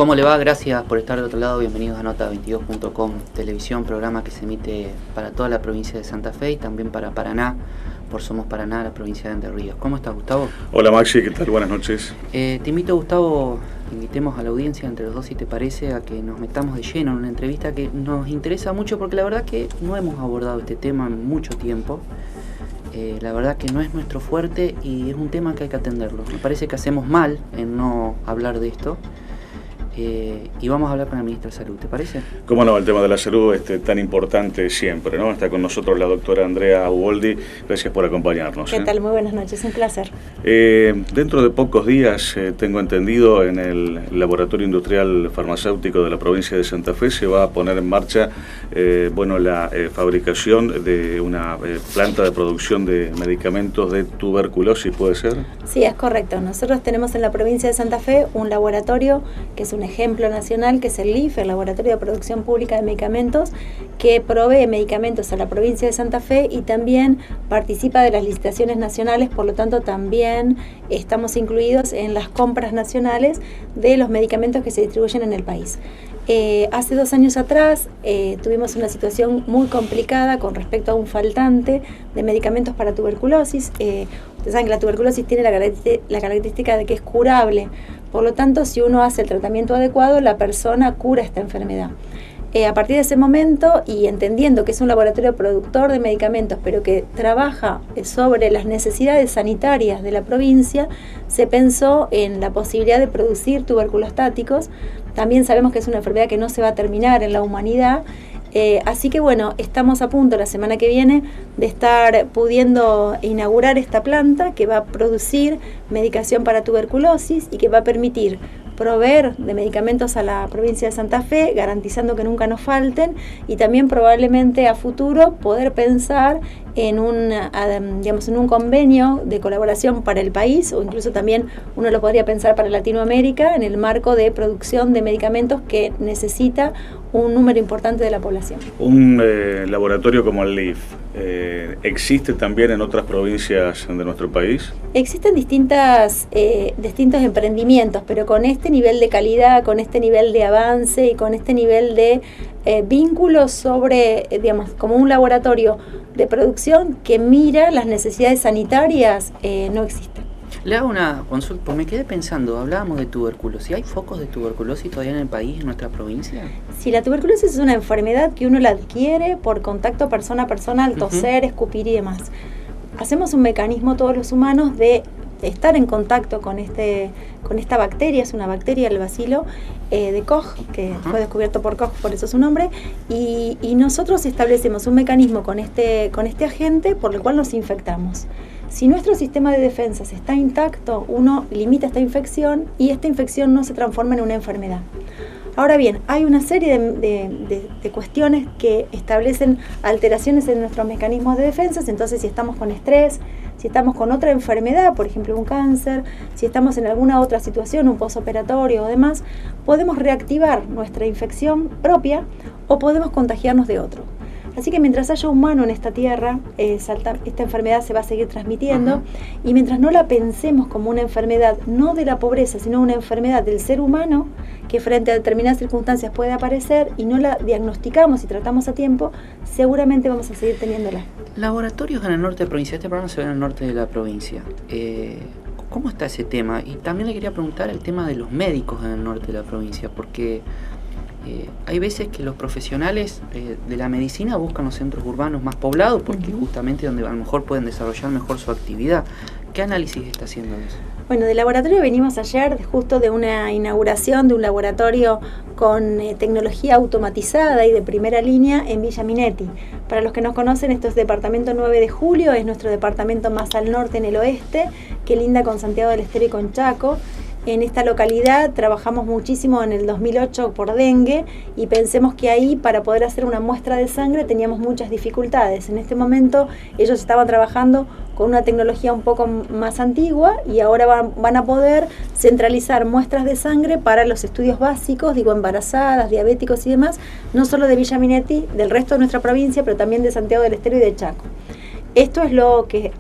¿Cómo le va? Gracias por estar del otro lado. Bienvenidos a Nota22.com, televisión, programa que se emite para toda la provincia de Santa Fe y también para Paraná, por Somos Paraná, la provincia de Entre Ríos. ¿Cómo estás, Gustavo? Hola, Maxi, ¿qué tal? Buenas noches. Te invito, Gustavo, invitemos a la audiencia entre los dos, si te parece, a que nos metamos de lleno en una entrevista que nos interesa mucho, porque la verdad que no hemos abordado este tema en mucho tiempo. La verdad que no es nuestro fuerte y es un tema que hay que atenderlo. Me parece que hacemos mal en no hablar de esto. Y vamos a hablar con la ministra de Salud, ¿te parece? Cómo no, el tema de la salud tan importante siempre, ¿no? Está con nosotros la doctora Andrea Uboldi. Gracias por acompañarnos. ¿Qué tal? Muy buenas noches, un placer. Dentro de pocos días, tengo entendido, en el Laboratorio Industrial Farmacéutico de la provincia de Santa Fe se va a poner en marcha la fabricación de una planta de producción de medicamentos de tuberculosis, ¿puede ser? Sí, es correcto. Nosotros tenemos en la provincia de Santa Fe un laboratorio que es un ejemplo nacional, que es el LIF, el Laboratorio de Producción Pública de Medicamentos, que provee medicamentos a la provincia de Santa Fe y también participa de las licitaciones nacionales, por lo tanto también estamos incluidos en las compras nacionales de los medicamentos que se distribuyen en el país. Hace 2 años atrás tuvimos una situación muy complicada con respecto a un faltante de medicamentos para tuberculosis. Ustedes saben que la tuberculosis tiene la característica de que es curable, por lo tanto, si uno hace el tratamiento adecuado, la persona cura esta enfermedad. A partir de ese momento, y entendiendo que es un laboratorio productor de medicamentos, pero que trabaja sobre las necesidades sanitarias de la provincia, se pensó en la posibilidad de producir tuberculostáticos. También sabemos que es una enfermedad que no se va a terminar en la humanidad, así que bueno, estamos a punto la semana que viene de estar pudiendo inaugurar esta planta que va a producir medicación para tuberculosis y que va a permitir proveer de medicamentos a la provincia de Santa Fe, garantizando que nunca nos falten, y también probablemente a futuro poder pensar en un convenio de colaboración para el país, o incluso también uno lo podría pensar para Latinoamérica, en el marco de producción de medicamentos que necesita un número importante de la población. Un laboratorio como el LIF, ¿existe también en otras provincias de nuestro país? Existen distintos emprendimientos, pero con este nivel de calidad, con este nivel de avance y con este nivel de vínculos sobre, como un laboratorio de producción que mira las necesidades sanitarias, no existe. Le hago una consulta, pues me quedé pensando, hablábamos de tuberculosis. ¿Hay focos de tuberculosis todavía en el país, en nuestra provincia? Sí, la tuberculosis es una enfermedad que uno la adquiere por contacto persona a persona, al toser, escupir y demás. Hacemos un mecanismo todos los humanos de estar en contacto con esta bacteria, es una bacteria, el bacilo de Koch, que fue descubierto por Koch, por eso su nombre, y nosotros establecemos un mecanismo con este agente por el cual nos infectamos. Si nuestro sistema de defensas está intacto, uno limita esta infección y esta infección no se transforma en una enfermedad. Ahora bien, hay una serie de cuestiones que establecen alteraciones en nuestros mecanismos de defensas. Entonces, si estamos con estrés, si estamos con otra enfermedad, por ejemplo un cáncer, si estamos en alguna otra situación, un postoperatorio o demás, podemos reactivar nuestra infección propia o podemos contagiarnos de otro. Así que mientras haya humano en esta tierra, esta enfermedad se va a seguir transmitiendo. Y mientras no la pensemos como una enfermedad, no de la pobreza, sino una enfermedad del ser humano, que frente a determinadas circunstancias puede aparecer y no la diagnosticamos y tratamos a tiempo, seguramente vamos a seguir teniéndola. Laboratorios en el norte de la provincia, este programa se ve en el norte de la provincia. ¿Cómo está ese tema? Y también le quería preguntar el tema de los médicos en el norte de la provincia, porque hay veces que los profesionales de la medicina buscan los centros urbanos más poblados, porque justamente donde a lo mejor pueden desarrollar mejor su actividad. ¿Qué análisis está haciendo eso? Bueno, del laboratorio venimos ayer justo de una inauguración de un laboratorio con tecnología automatizada y de primera línea en Villa Minetti. Para los que nos conocen, esto es departamento 9 de Julio, es nuestro departamento más al norte en el oeste, que linda con Santiago del Estero y con Chaco. En esta localidad trabajamos muchísimo en el 2008 por dengue y pensemos que ahí para poder hacer una muestra de sangre teníamos muchas dificultades. En este momento ellos estaban trabajando con una tecnología un poco más antigua y ahora van a poder centralizar muestras de sangre para los estudios básicos, embarazadas, diabéticos y demás, no solo de Villa Minetti, del resto de nuestra provincia, pero también de Santiago del Estero y de Chaco. esto es lo que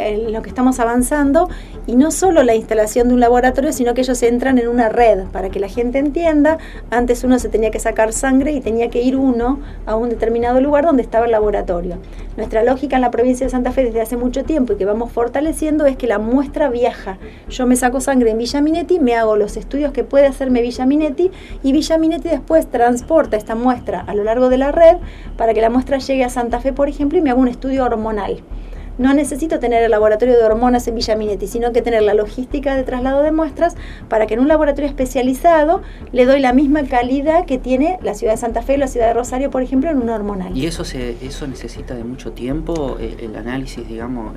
estamos avanzando, y no solo la instalación de un laboratorio, sino que ellos entran en una red. Para que la gente entienda, antes uno se tenía que sacar sangre y tenía que ir uno a un determinado lugar donde estaba el laboratorio. Nuestra lógica en la provincia de Santa Fe desde hace mucho tiempo y que vamos fortaleciendo es que la muestra viaja. Yo me saco sangre en Villa Minetti, me hago los estudios que puede hacerme Villa Minetti, y Villa Minetti después transporta esta muestra a lo largo de la red para que la muestra llegue a Santa Fe, por ejemplo, y me haga un estudio hormonal. No necesito tener el laboratorio de hormonas en Villa Minetti, sino que tener la logística de traslado de muestras para que en un laboratorio especializado le doy la misma calidad que tiene la ciudad de Santa Fe o la ciudad de Rosario, por ejemplo, en una hormonal. ¿Y eso necesita de mucho tiempo, el análisis, digamos?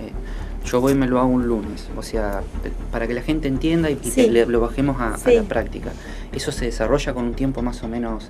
Yo voy y me lo hago un lunes, o sea, para que la gente entienda y sí, lo bajemos a la práctica. ¿Eso se desarrolla con un tiempo más o menos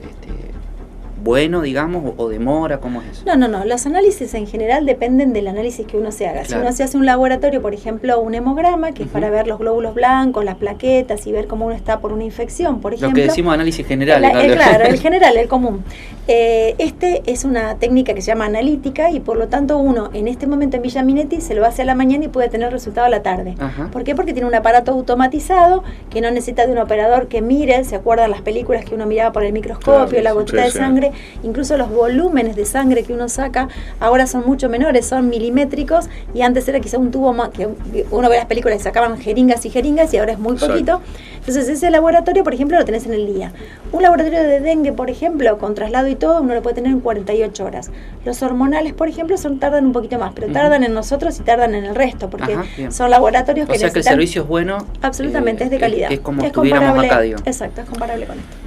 bueno, digamos, o demora? ¿Cómo es eso? No, los análisis en general dependen del análisis que uno se haga. Claro. Si uno se hace un laboratorio, por ejemplo, un hemograma, que es para ver los glóbulos blancos, las plaquetas y ver cómo uno está por una infección, por ejemplo. Lo que decimos análisis general. Claro, el general, el común. Este es una técnica que se llama analítica, y por lo tanto uno en este momento en Villa Minetti se lo hace a la mañana y puede tener el resultado a la tarde. Ajá. ¿Por qué? Porque tiene un aparato automatizado que no necesita de un operador que mire. ¿Se acuerdan las películas que uno miraba por el microscopio, claro, la gotita de sangre? Incluso los volúmenes de sangre que uno saca ahora son mucho menores, son milimétricos, y antes era quizá un tubo más, que uno ve las películas y sacaban jeringas y jeringas, y ahora es muy poquito. Entonces ese laboratorio, por ejemplo, lo tenés en el día. Un laboratorio de dengue, por ejemplo, con traslado y todo, uno lo puede tener en 48 horas. Los hormonales, por ejemplo, tardan un poquito más, pero tardan en nosotros y tardan en el resto, porque son laboratorios que necesitan... O sea que el servicio es bueno. Absolutamente, es de calidad. Es como estuviéramos acá, digo. Exacto, es comparable con esto.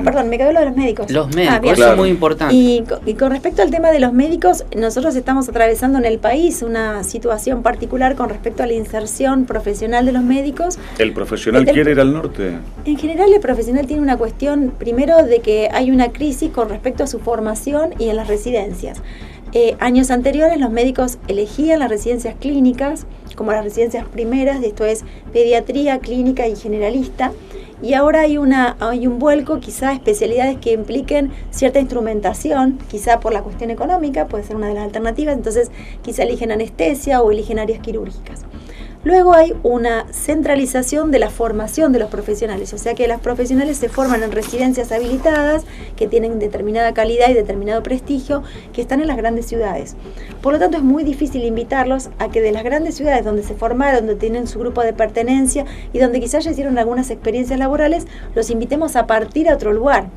Perdón, me quedó lo de los médicos. Los médicos, eso es muy importante. Y con respecto al tema de los médicos, nosotros estamos atravesando en el país una situación particular con respecto a la inserción profesional de los médicos. ¿El profesional quiere ir al norte? En general, el profesional tiene una cuestión, primero, de que hay una crisis con respecto a su formación y en las residencias. Años anteriores los médicos elegían las residencias clínicas como las residencias primeras, esto es pediatría, clínica y generalista, y ahora hay un vuelco, quizá especialidades que impliquen cierta instrumentación, quizá por la cuestión económica, puede ser una de las alternativas, entonces quizá eligen anestesia o eligen áreas quirúrgicas. Luego hay una centralización de la formación de los profesionales, o sea que los profesionales se forman en residencias habilitadas que tienen determinada calidad y determinado prestigio, que están en las grandes ciudades. Por lo tanto, es muy difícil invitarlos a que de las grandes ciudades donde se formaron, donde tienen su grupo de pertenencia y donde quizás ya hicieron algunas experiencias laborales, los invitemos a partir a otro lugar.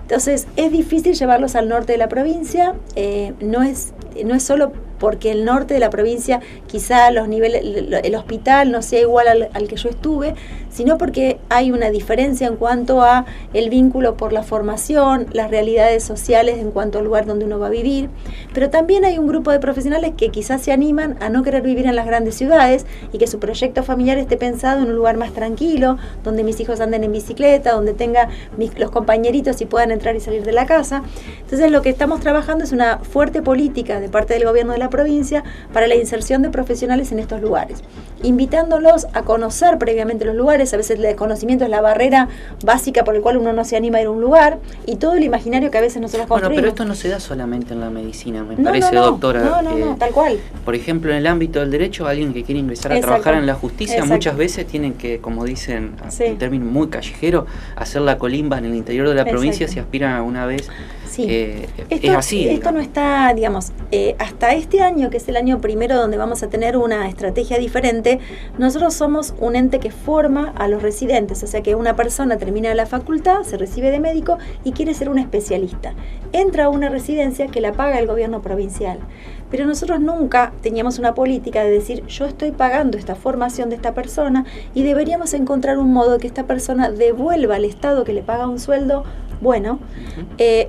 Entonces, es difícil llevarlos al norte de la provincia, no es solo porque el norte de la provincia quizá los niveles, el hospital no sea igual al que yo estuve, sino porque hay una diferencia en cuanto a el vínculo por la formación, las realidades sociales en cuanto al lugar donde uno va a vivir, pero también hay un grupo de profesionales que quizás se animan a no querer vivir en las grandes ciudades y que su proyecto familiar esté pensado en un lugar más tranquilo, donde mis hijos anden en bicicleta, donde tenga los compañeritos y puedan entrar y salir de la casa. Entonces lo que estamos trabajando es una fuerte política de parte del gobierno de la provincia para la inserción de profesionales en estos lugares, invitándolos a conocer previamente los lugares. A veces el desconocimiento es la barrera básica por el cual uno no se anima a ir a un lugar, y todo el imaginario que a veces nosotros construimos. Bueno, pero esto no se da solamente en la medicina, me parece, doctora. No, tal cual. Por ejemplo, en el ámbito del derecho, alguien que quiere ingresar a trabajar en la justicia, muchas veces tienen que, como dicen, en términos muy callejeros, hacer la colimba en el interior de la provincia si aspiran alguna vez. Sí. Es así. Esto no está, digamos, hasta este año, que es el año primero donde vamos a tener una estrategia diferente, nosotros somos un ente que forma a los residentes, o sea que una persona termina la facultad, se recibe de médico y quiere ser un especialista. Entra a una residencia que la paga el gobierno provincial. Pero nosotros nunca teníamos una política de decir, yo estoy pagando esta formación de esta persona y deberíamos encontrar un modo de que esta persona devuelva al Estado que le paga un sueldo bueno,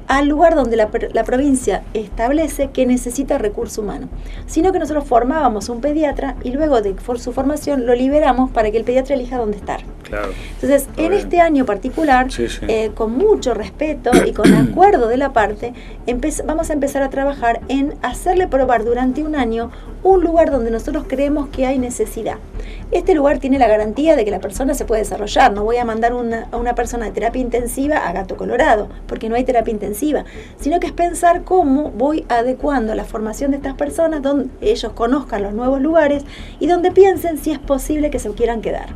al lugar donde la provincia establece que necesita recurso humano, sino que nosotros formábamos un pediatra y luego de su formación lo liberamos para que el pediatra elija dónde estar. Claro. Entonces, en este año particular, con mucho respeto y con acuerdo de la parte, vamos a empezar a trabajar en hacerle probar durante un año un lugar donde nosotros creemos que hay necesidad. Este lugar tiene la garantía de que la persona se puede desarrollar. No voy a mandar a una persona de terapia intensiva a Gato Colorado, porque no hay terapia intensiva, sino que es pensar cómo voy adecuando la formación de estas personas, donde ellos conozcan los nuevos lugares y donde piensen si es posible que se quieran quedar.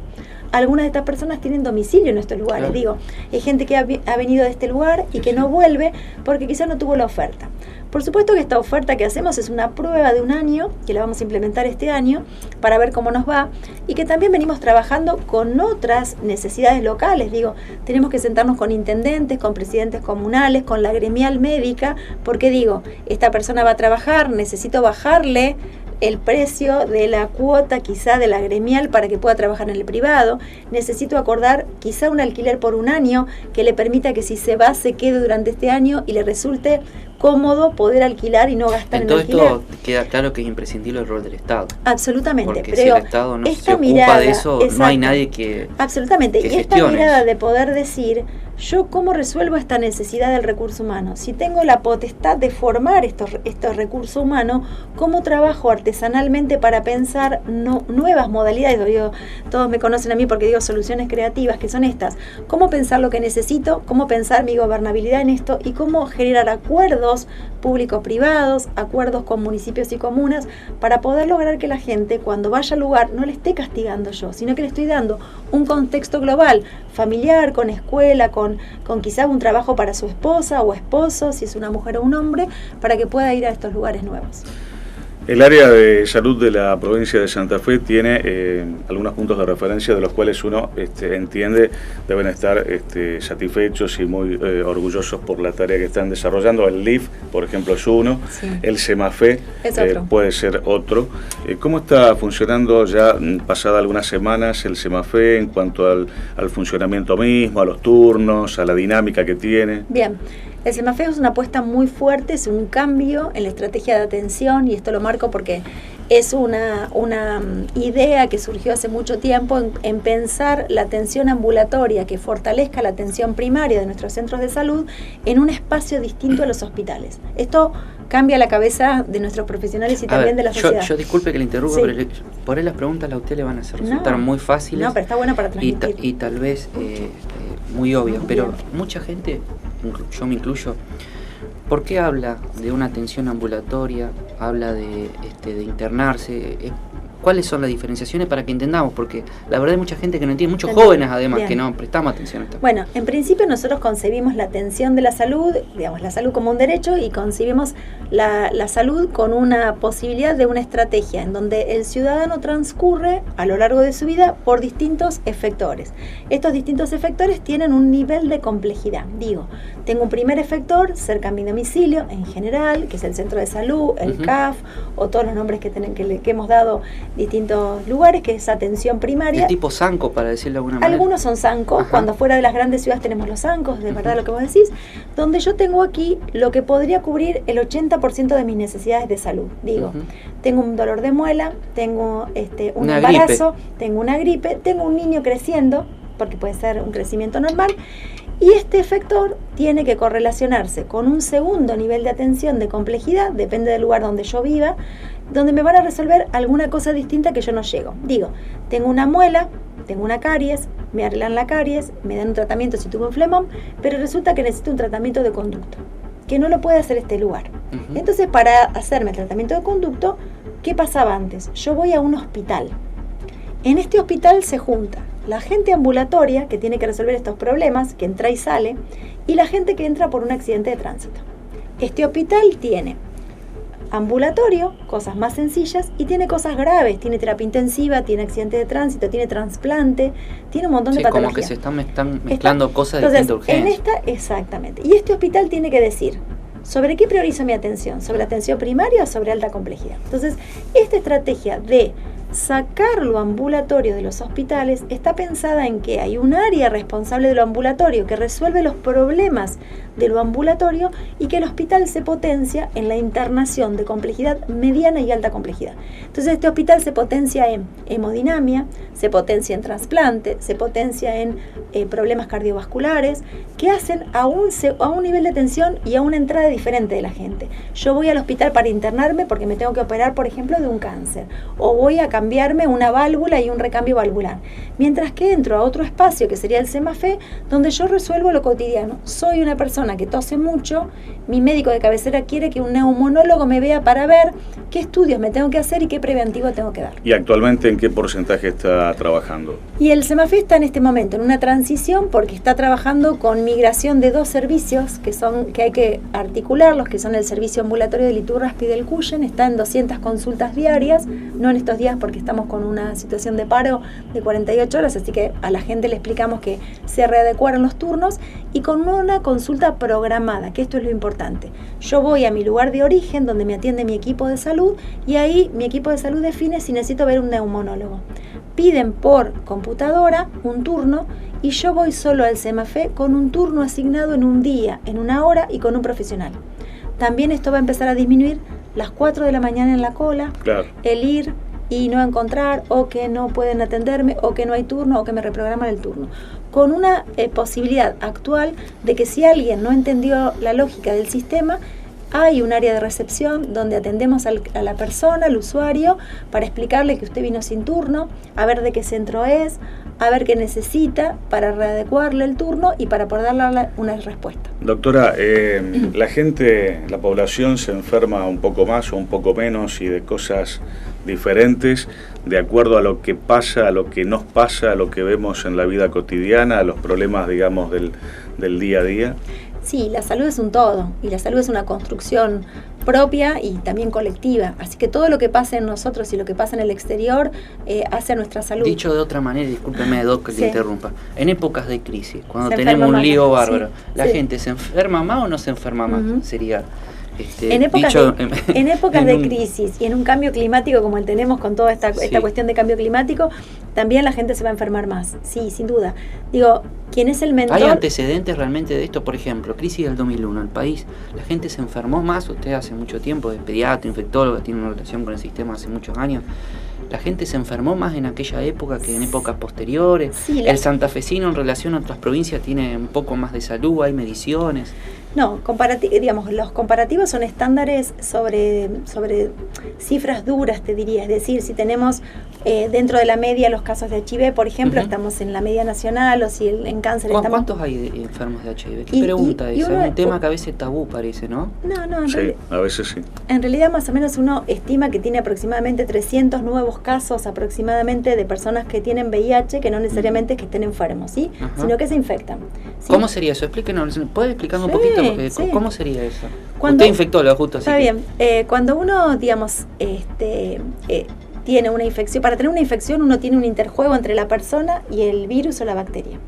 Algunas de estas personas tienen domicilio en estos lugares. Claro. Digo, hay gente que ha venido de este lugar y que no vuelve porque quizás no tuvo la oferta. Por supuesto que esta oferta que hacemos es una prueba de un año, que la vamos a implementar este año, para ver cómo nos va, y que también venimos trabajando con otras necesidades locales. Digo, tenemos que sentarnos con intendentes, con presidentes comunales, con la gremial médica, porque digo, esta persona va a trabajar, necesito bajarle el precio de la cuota quizá de la gremial para que pueda trabajar en el privado, necesito acordar quizá un alquiler por un año que le permita que si se va se quede durante este año y le resulte cómodo poder alquilar y no gastar en alquiler. Todo esto queda claro que es imprescindible el rol del Estado. Absolutamente. Porque pero si el Estado no se ocupa de eso, no hay nadie que absolutamente. Que y esta mirada de poder decir, yo cómo resuelvo esta necesidad del recurso humano. Si tengo la potestad de formar estos recursos humanos, ¿cómo trabajo artesanalmente para pensar nuevas modalidades? Digo, todos me conocen a mí porque digo soluciones creativas, que son estas. ¿Cómo pensar lo que necesito? ¿Cómo pensar mi gobernabilidad en esto? ¿Y cómo generar acuerdos público-privados, acuerdos con municipios y comunas, para poder lograr que la gente, cuando vaya al lugar, no le esté castigando yo, sino que le estoy dando un contexto global, familiar, con escuela, con quizá un trabajo para su esposa o esposo, si es una mujer o un hombre, para que pueda ir a estos lugares nuevos. El área de salud de la provincia de Santa Fe tiene algunos puntos de referencia de los cuales uno entiende deben estar satisfechos y muy orgullosos por la tarea que están desarrollando. El LIF, por ejemplo, es uno, sí. El SEMAFE puede ser otro. ¿Cómo está funcionando ya pasadas algunas semanas el SEMAFE en cuanto al funcionamiento mismo, a los turnos, a la dinámica que tiene? Bien. El SEMAFE es una apuesta muy fuerte, es un cambio en la estrategia de atención, y esto lo marco porque es una idea que surgió hace mucho tiempo en pensar la atención ambulatoria que fortalezca la atención primaria de nuestros centros de salud en un espacio distinto a los hospitales. Esto cambia la cabeza de nuestros profesionales y también de la sociedad. Yo disculpe que le interrumpa, sí. Pero por ahí las preguntas a usted le van a resultar muy fáciles. No, pero está bueno para transmitir. Y tal vez muy obvias, pero mucha gente, yo me incluyo, ¿por qué habla de una atención ambulatoria? Habla de internarse. ¿Cuáles son las diferenciaciones para que entendamos? Porque la verdad hay mucha gente que no entiende, muchos jóvenes además que no prestamos atención a esto. Bueno, en principio nosotros concebimos la atención de la salud, digamos, la salud como un derecho, y concebimos la salud con una posibilidad de una estrategia en donde el ciudadano transcurre a lo largo de su vida por distintos efectores. Estos distintos efectores tienen un nivel de complejidad. Digo, tengo un primer efector cerca a mi domicilio, en general, que es el centro de salud, el CAF, o todos los nombres que hemos dado distintos lugares, que es atención primaria. El tipo zanco, para decirlo de alguna manera. Algunos son zancos, cuando fuera de las grandes ciudades tenemos los zancos, de verdad lo que vos decís, donde yo tengo aquí lo que podría cubrir el 80% de mis necesidades de salud. Digo, tengo un dolor de muela, tengo un embarazo, tengo una gripe, tengo un niño creciendo, porque puede ser un crecimiento normal, y este efector tiene que correlacionarse con un segundo nivel de atención de complejidad, depende del lugar donde yo viva, donde me van a resolver alguna cosa distinta que yo no llego. Digo, tengo una muela, tengo una caries, me arreglan la caries, me dan un tratamiento si tuve un flemón, pero resulta que necesito un tratamiento de conducto, que no lo puede hacer este lugar. Entonces, para hacerme el tratamiento de conducto, ¿qué pasaba antes? Yo voy a un hospital. En este hospital se junta la gente ambulatoria que tiene que resolver estos problemas, que entra y sale, y la gente que entra por un accidente de tránsito. Este hospital tiene ambulatorio, cosas más sencillas, y tiene cosas graves, tiene terapia intensiva, tiene accidente de tránsito, tiene trasplante, tiene un montón de patologías. Como que se están mezclando cosas de distinta urgencia. Exactamente. Y este hospital tiene que decir, ¿sobre qué priorizo mi atención? ¿Sobre atención primaria o sobre alta complejidad? Entonces, esta estrategia de sacar lo ambulatorio de los hospitales está pensada en que hay un área responsable de lo ambulatorio que resuelve los problemas de lo ambulatorio y que el hospital se potencia en la internación de complejidad mediana y alta complejidad. Entonces este hospital se potencia en hemodinamia, se potencia en trasplante, se potencia en problemas cardiovasculares que hacen a un nivel de atención y a una entrada diferente de la gente. Yo voy al hospital para internarme porque me tengo que operar, por ejemplo, de un cáncer, o voy a cambiarme una válvula y un recambio valvular, mientras que entro a otro espacio que sería el CEMAFE, donde yo resuelvo lo cotidiano. Soy una persona que tose mucho, mi médico de cabecera quiere que un neumonólogo me vea para ver qué estudios me tengo que hacer y qué preventivo tengo que dar. ¿Y actualmente en qué porcentaje está trabajando? Y el CEMAFE está en este momento en una transición porque está trabajando con migración de 2 servicios que hay que articularlos, que son el servicio ambulatorio del Iturraspe y del Cuyen. Está en 200 consultas diarias, no en estos días porque estamos con una situación de paro de 48 horas, así que a la gente le explicamos que se readecuaron los turnos, y con una consulta programada, que esto es lo importante. Yo voy a mi lugar de origen donde me atiende mi equipo de salud, y ahí mi equipo de salud define si necesito ver un neumonólogo. Piden por computadora un turno y yo voy solo al CEMAFE con un turno asignado en un día, en una hora y con un profesional. También esto va a empezar a disminuir las 4 de la mañana en la cola, claro, el ir y no encontrar, o que no pueden atenderme, o que no hay turno, o que me reprograman el turno, con una posibilidad actual de que si alguien no entendió la lógica del sistema, hay un área de recepción donde atendemos a la persona, al usuario, para explicarle que usted vino sin turno, a ver de qué centro es, a ver qué necesita para readecuarle el turno y para poder darle una respuesta. Doctora, la población se enferma un poco más o un poco menos y de cosas diferentes de acuerdo a lo que pasa, a lo que nos pasa, a lo que vemos en la vida cotidiana, a los problemas, digamos, del día a día. Sí, la salud es un todo y la salud es una construcción propia y también colectiva, así que todo lo que pasa en nosotros y lo que pasa en el exterior hace a nuestra salud. Dicho de otra manera, discúlpeme Doc que te interrumpa, en épocas de crisis, cuando tenemos un lío bárbaro, ¿la gente se enferma más o no se enferma más? Sería... En épocas de crisis y en un cambio climático como el tenemos con toda esta cuestión de cambio climático, también la gente se va a enfermar más, sí, sin duda. Digo, ¿quién es el mentor? ¿Hay antecedentes realmente de esto? Por ejemplo, crisis del 2001, el país, la gente se enfermó más, usted hace mucho tiempo, es pediatra, infectólogo, tiene una relación con el sistema hace muchos años. ¿La gente se enfermó más en aquella época que en épocas posteriores? Sí, ¿el santafesino en relación a otras provincias tiene un poco más de salud? ¿Hay mediciones? No, los comparativos son estándares sobre cifras duras, te diría. Es decir, si tenemos dentro de la media los casos de HIV, por ejemplo, estamos en la media nacional, o si en cáncer estamos... ¿Cuántos hay de enfermos de HIV? ¿Qué pregunta es? Es un tema que a veces tabú parece, ¿no? No, sí, a veces sí. En realidad más o menos uno estima que tiene aproximadamente 300 nuevos casos aproximadamente de personas que tienen VIH, que no necesariamente es que estén enfermos, ¿sí? Sino que se infectan, ¿sí? ¿Cómo sería eso? Explíquenos, ¿puede explicarnos un poquito? Porque, sí. ¿cómo sería eso? Usted infectólogo, justo así. Está bien. Cuando uno, digamos, tiene una infección, para tener una infección uno tiene un interjuego entre la persona y el virus o la bacteria.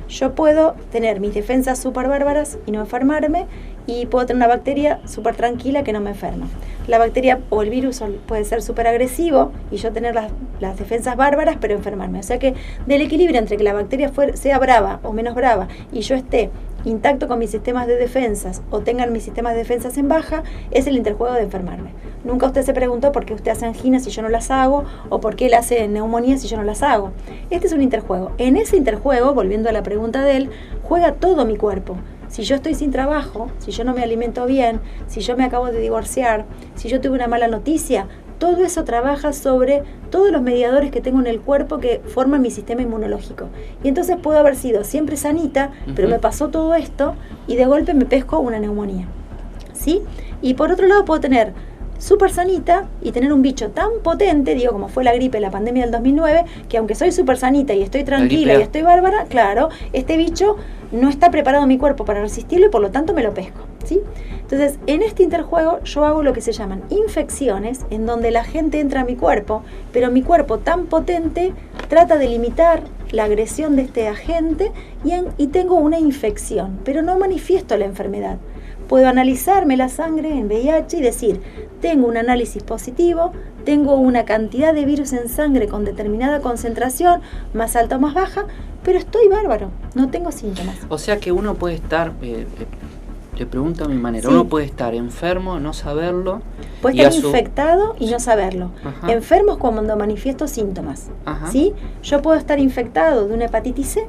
Yo puedo tener mis defensas súper bárbaras y no enfermarme, y puedo tener una bacteria súper tranquila que no me enferma. La bacteria o el virus puede ser súper agresivo y yo tener las defensas bárbaras pero enfermarme. O sea que del equilibrio entre que la bacteria sea brava o menos brava y yo esté intacto con mis sistemas de defensas o tengan mis sistemas de defensas en baja, es el interjuego de enfermarme. Nunca usted se preguntó por qué usted hace anginas si yo no las hago, o por qué él hace neumonías si yo no las hago. Este es un interjuego. En ese interjuego, volviendo a la pregunta de él, juega todo mi cuerpo. Si yo estoy sin trabajo, si yo no me alimento bien, si yo me acabo de divorciar, si yo tuve una mala noticia, todo eso trabaja sobre todos los mediadores que tengo en el cuerpo que forman mi sistema inmunológico. Y entonces puedo haber sido siempre sanita, pero me pasó todo esto y de golpe me pesco una neumonía, ¿sí? Y por otro lado puedo tener súper sanita y tener un bicho tan potente, digo, como fue la gripe, la pandemia del 2009, que aunque soy súper sanita y estoy tranquila y estoy bárbara, claro, este bicho no está preparado mi cuerpo para resistirlo y por lo tanto me lo pesco, ¿sí? Entonces, en este interjuego yo hago lo que se llaman infecciones, en donde la gente entra a mi cuerpo, pero mi cuerpo tan potente trata de limitar la agresión de este agente y tengo una infección, pero no manifiesto la enfermedad. puedo analizarme la sangre en VIH y decir, tengo un análisis positivo, tengo una cantidad de virus en sangre con determinada concentración, más alta o más baja, pero estoy bárbaro, no tengo síntomas. O sea que uno puede estar, te pregunto a mi manera, Sí. uno puede estar enfermo, no saberlo. Puede y estar a su- infectado y no saberlo. Ajá. Enfermo es cuando manifiesto síntomas. Ajá. ¿Sí? Yo puedo estar infectado de una hepatitis C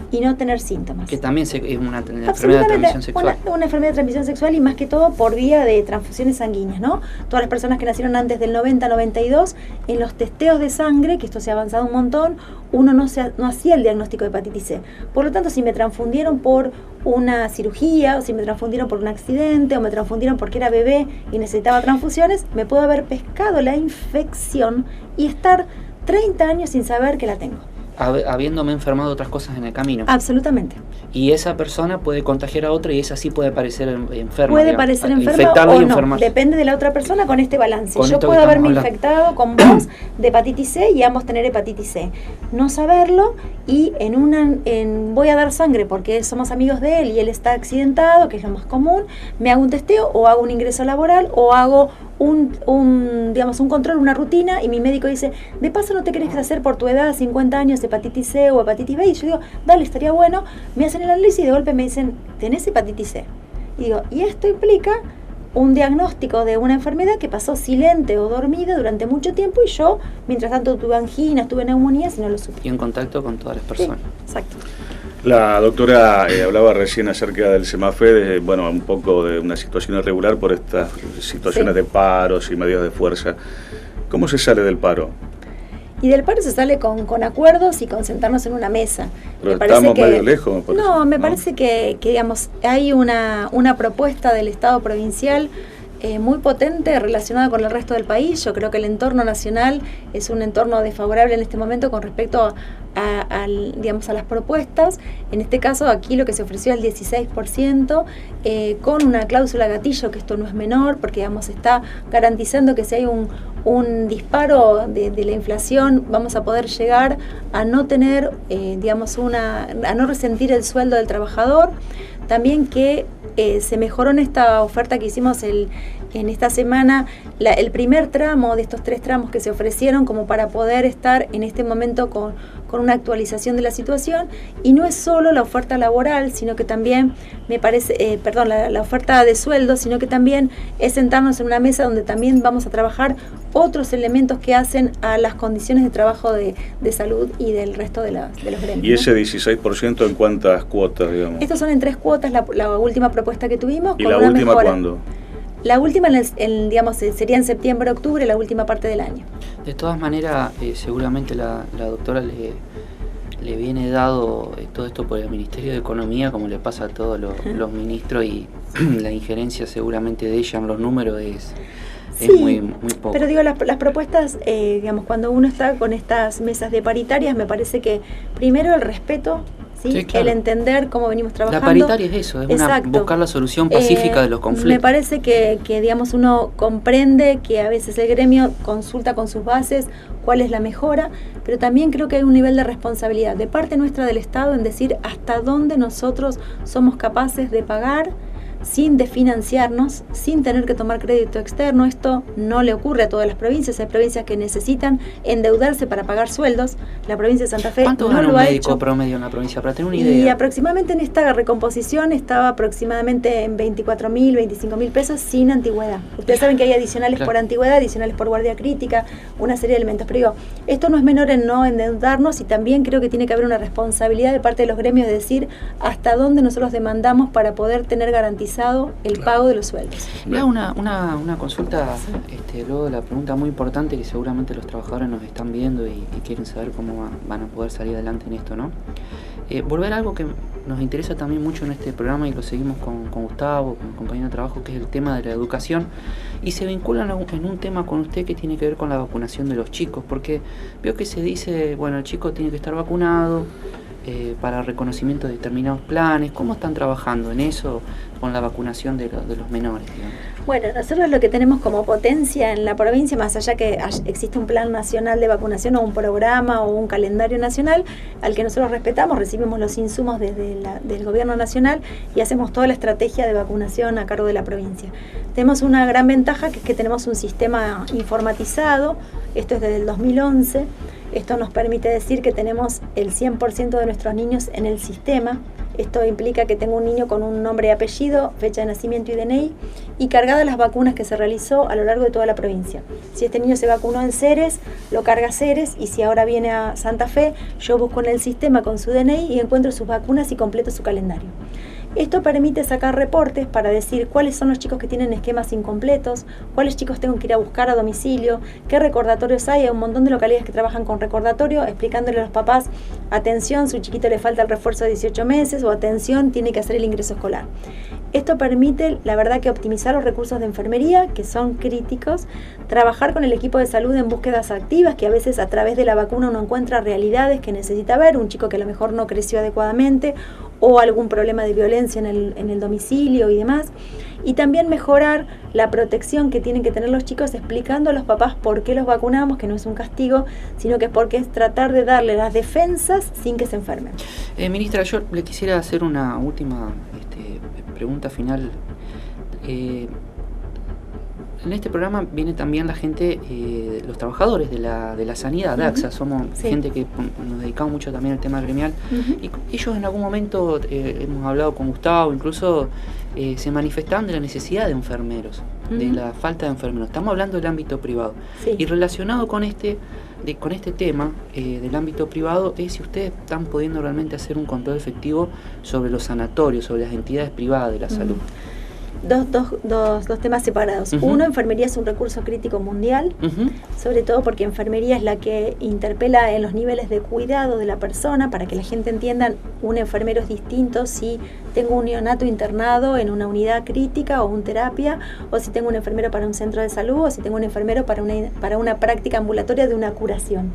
y no tener síntomas. Que también es una enfermedad de Absolutamente, transmisión sexual. una enfermedad de transmisión sexual y más que todo por vía de transfusiones sanguíneas, ¿no? Todas las personas que nacieron antes del 90-92, en los testeos de sangre, que esto se ha avanzado un montón, uno no hacía el diagnóstico de hepatitis C. Por lo tanto, si me transfundieron por una cirugía, o si me transfundieron por un accidente, o me transfundieron porque era bebé y necesitaba transfusiones, me puedo haber pescado la infección y estar 30 años sin saber que la tengo. Habiéndome enfermado de otras cosas en el camino. Absolutamente. Y esa persona puede contagiar a otra y esa sí puede parecer enferma. Puede digamos, parecer enferma infectarla o y no, enfermarse. depende de la otra persona con este balance. Con Yo esto puedo que haberme estamos hablando. infectado con vos de hepatitis C y ambos tener hepatitis C. No saberlo y voy a dar sangre porque somos amigos de él y él está accidentado, que es lo más común, me hago un testeo o hago un ingreso laboral o hago un control, una rutina y mi médico dice, de paso no te querés hacer por tu edad, 50 años, hepatitis C o hepatitis B, y yo digo, dale, estaría bueno, me hacen el análisis y de golpe me dicen, tenés hepatitis C. Y digo, y esto implica un diagnóstico de una enfermedad que pasó silente o dormida durante mucho tiempo y yo, mientras tanto, tuve anginas, tuve neumonías y no lo supe. Y en contacto con todas las Sí, personas. exacto. La doctora hablaba recién acerca del SEMAFE, un poco de una situación irregular por estas situaciones Sí. de paros y medidas de fuerza. ¿Cómo se sale del paro? Y del paro se sale con acuerdos y con sentarnos en una mesa. Pero Me parece estamos medio lejos, me parece. No, me parece que digamos, hay una propuesta del Estado provincial muy potente relacionada con el resto del país. Yo creo que el entorno nacional es un entorno desfavorable en este momento con respecto a las propuestas. En este caso, aquí lo que se ofreció es el 16%, con una cláusula gatillo, que esto no es menor, porque está garantizando que si hay un disparo de la inflación, vamos a poder llegar a no tener, a no resentir el sueldo del trabajador. También que se mejoró en esta oferta que hicimos en esta semana el primer tramo de estos 3 tramos que se ofrecieron como para poder estar en este momento con una actualización de la situación, y no es solo la oferta laboral, sino que también me parece, la oferta de sueldo, sino que también es sentarnos en una mesa donde también vamos a trabajar otros elementos que hacen a las condiciones de trabajo de salud y del resto de los gremios. ¿Y ese 16% en cuántas cuotas, digamos? Estos son en 3 cuotas, la última propuesta que tuvimos. ¿Y con la una última mejora. cuándo? La última, sería en septiembre, octubre, la última parte del año. De todas maneras, seguramente la doctora le viene dado todo esto por el Ministerio de Economía, como le pasa a todos los ministros, y la injerencia seguramente de ella en los números es muy poco. Pero digo, las propuestas, cuando uno está con estas mesas de paritarias, me parece que primero el respeto, ¿sí? Sí, claro. El entender cómo venimos trabajando. La paritaria es eso, es buscar la solución pacífica de los conflictos. Me parece que uno comprende que a veces el gremio consulta con sus bases cuál es la mejora, pero también creo que hay un nivel de responsabilidad de parte nuestra del Estado en decir hasta dónde nosotros somos capaces de pagar sin desfinanciarnos, sin tener que tomar crédito externo. Esto no le ocurre a todas las provincias. Hay provincias que necesitan endeudarse para pagar sueldos. La provincia de Santa Fe ¿Cuánto no gana lo un ha médico hecho. promedio en la provincia? Para tener una idea. Y aproximadamente en esta recomposición estaba aproximadamente en 24.000, 25.000 pesos sin antigüedad. Ustedes saben que hay adicionales Claro. por antigüedad, adicionales por guardia crítica, una serie de elementos. Pero digo, esto no es menor en no endeudarnos, y también creo que tiene que haber una responsabilidad de parte de los gremios de decir hasta dónde nosotros demandamos para poder tener garantizado el pago de los sueldos. Le hago una consulta, luego de la pregunta muy importante que seguramente los trabajadores nos están viendo y quieren saber cómo van a poder salir adelante en esto, ¿no? Volver a algo que nos interesa también mucho en este programa y lo seguimos con Gustavo, con el compañero de trabajo, que es el tema de la educación, y se vinculan en un tema con usted que tiene que ver con la vacunación de los chicos, porque veo que se dice, bueno, el chico tiene que estar vacunado, para reconocimiento de determinados planes? ¿Cómo están trabajando en eso con la vacunación de los menores, digamos? Bueno, nosotros lo que tenemos como potencia en la provincia, más allá que existe un plan nacional de vacunación o un programa o un calendario nacional, al que nosotros respetamos, recibimos los insumos del gobierno nacional y hacemos toda la estrategia de vacunación a cargo de la provincia. Tenemos una gran ventaja, que es que tenemos un sistema informatizado, esto es desde el 2011, esto nos permite decir que tenemos el 100% de nuestros niños en el sistema. Esto implica que tengo un niño con un nombre y apellido, fecha de nacimiento y DNI, y cargadas las vacunas que se realizó a lo largo de toda la provincia. Si este niño se vacunó en Ceres, lo carga Ceres, y si ahora viene a Santa Fe, yo busco en el sistema con su DNI y encuentro sus vacunas y completo su calendario. Esto permite sacar reportes para decir cuáles son los chicos que tienen esquemas incompletos, cuáles chicos tengo que ir a buscar a domicilio, qué recordatorios hay. Hay un montón de localidades que trabajan con recordatorio, explicándole a los papás, atención, su chiquito le falta el refuerzo de 18 meses, o atención, tiene que hacer el ingreso escolar. Esto permite, la verdad, que optimizar los recursos de enfermería, que son críticos, trabajar con el equipo de salud en búsquedas activas, que a veces a través de la vacuna uno encuentra realidades que necesita ver, un chico que a lo mejor no creció adecuadamente, o algún problema de violencia en el domicilio y demás. Y también mejorar la protección que tienen que tener los chicos, explicando a los papás por qué los vacunamos, que no es un castigo, sino que porque es tratar de darle las defensas sin que se enfermen. Ministra, yo le quisiera hacer una última pregunta final. En este programa viene también la gente, los trabajadores de la sanidad, DAXA, somos gente que nos dedicamos mucho también al tema gremial, y ellos en algún momento, hemos hablado con Gustavo, incluso se manifestaban de la necesidad de enfermeros, de la falta de enfermeros. Estamos hablando del ámbito privado. Y relacionado con este tema del ámbito privado, es si ustedes están pudiendo realmente hacer un control efectivo sobre los sanatorios, sobre las entidades privadas de la salud. Dos temas separados. Uno, enfermería es un recurso crítico mundial, sobre todo porque enfermería es la que interpela en los niveles de cuidado de la persona. Para que la gente entienda, un enfermero es distinto si tengo un neonato internado en una unidad crítica o un terapia, o si tengo un enfermero para un centro de salud, o si tengo un enfermero para una práctica ambulatoria de una curación.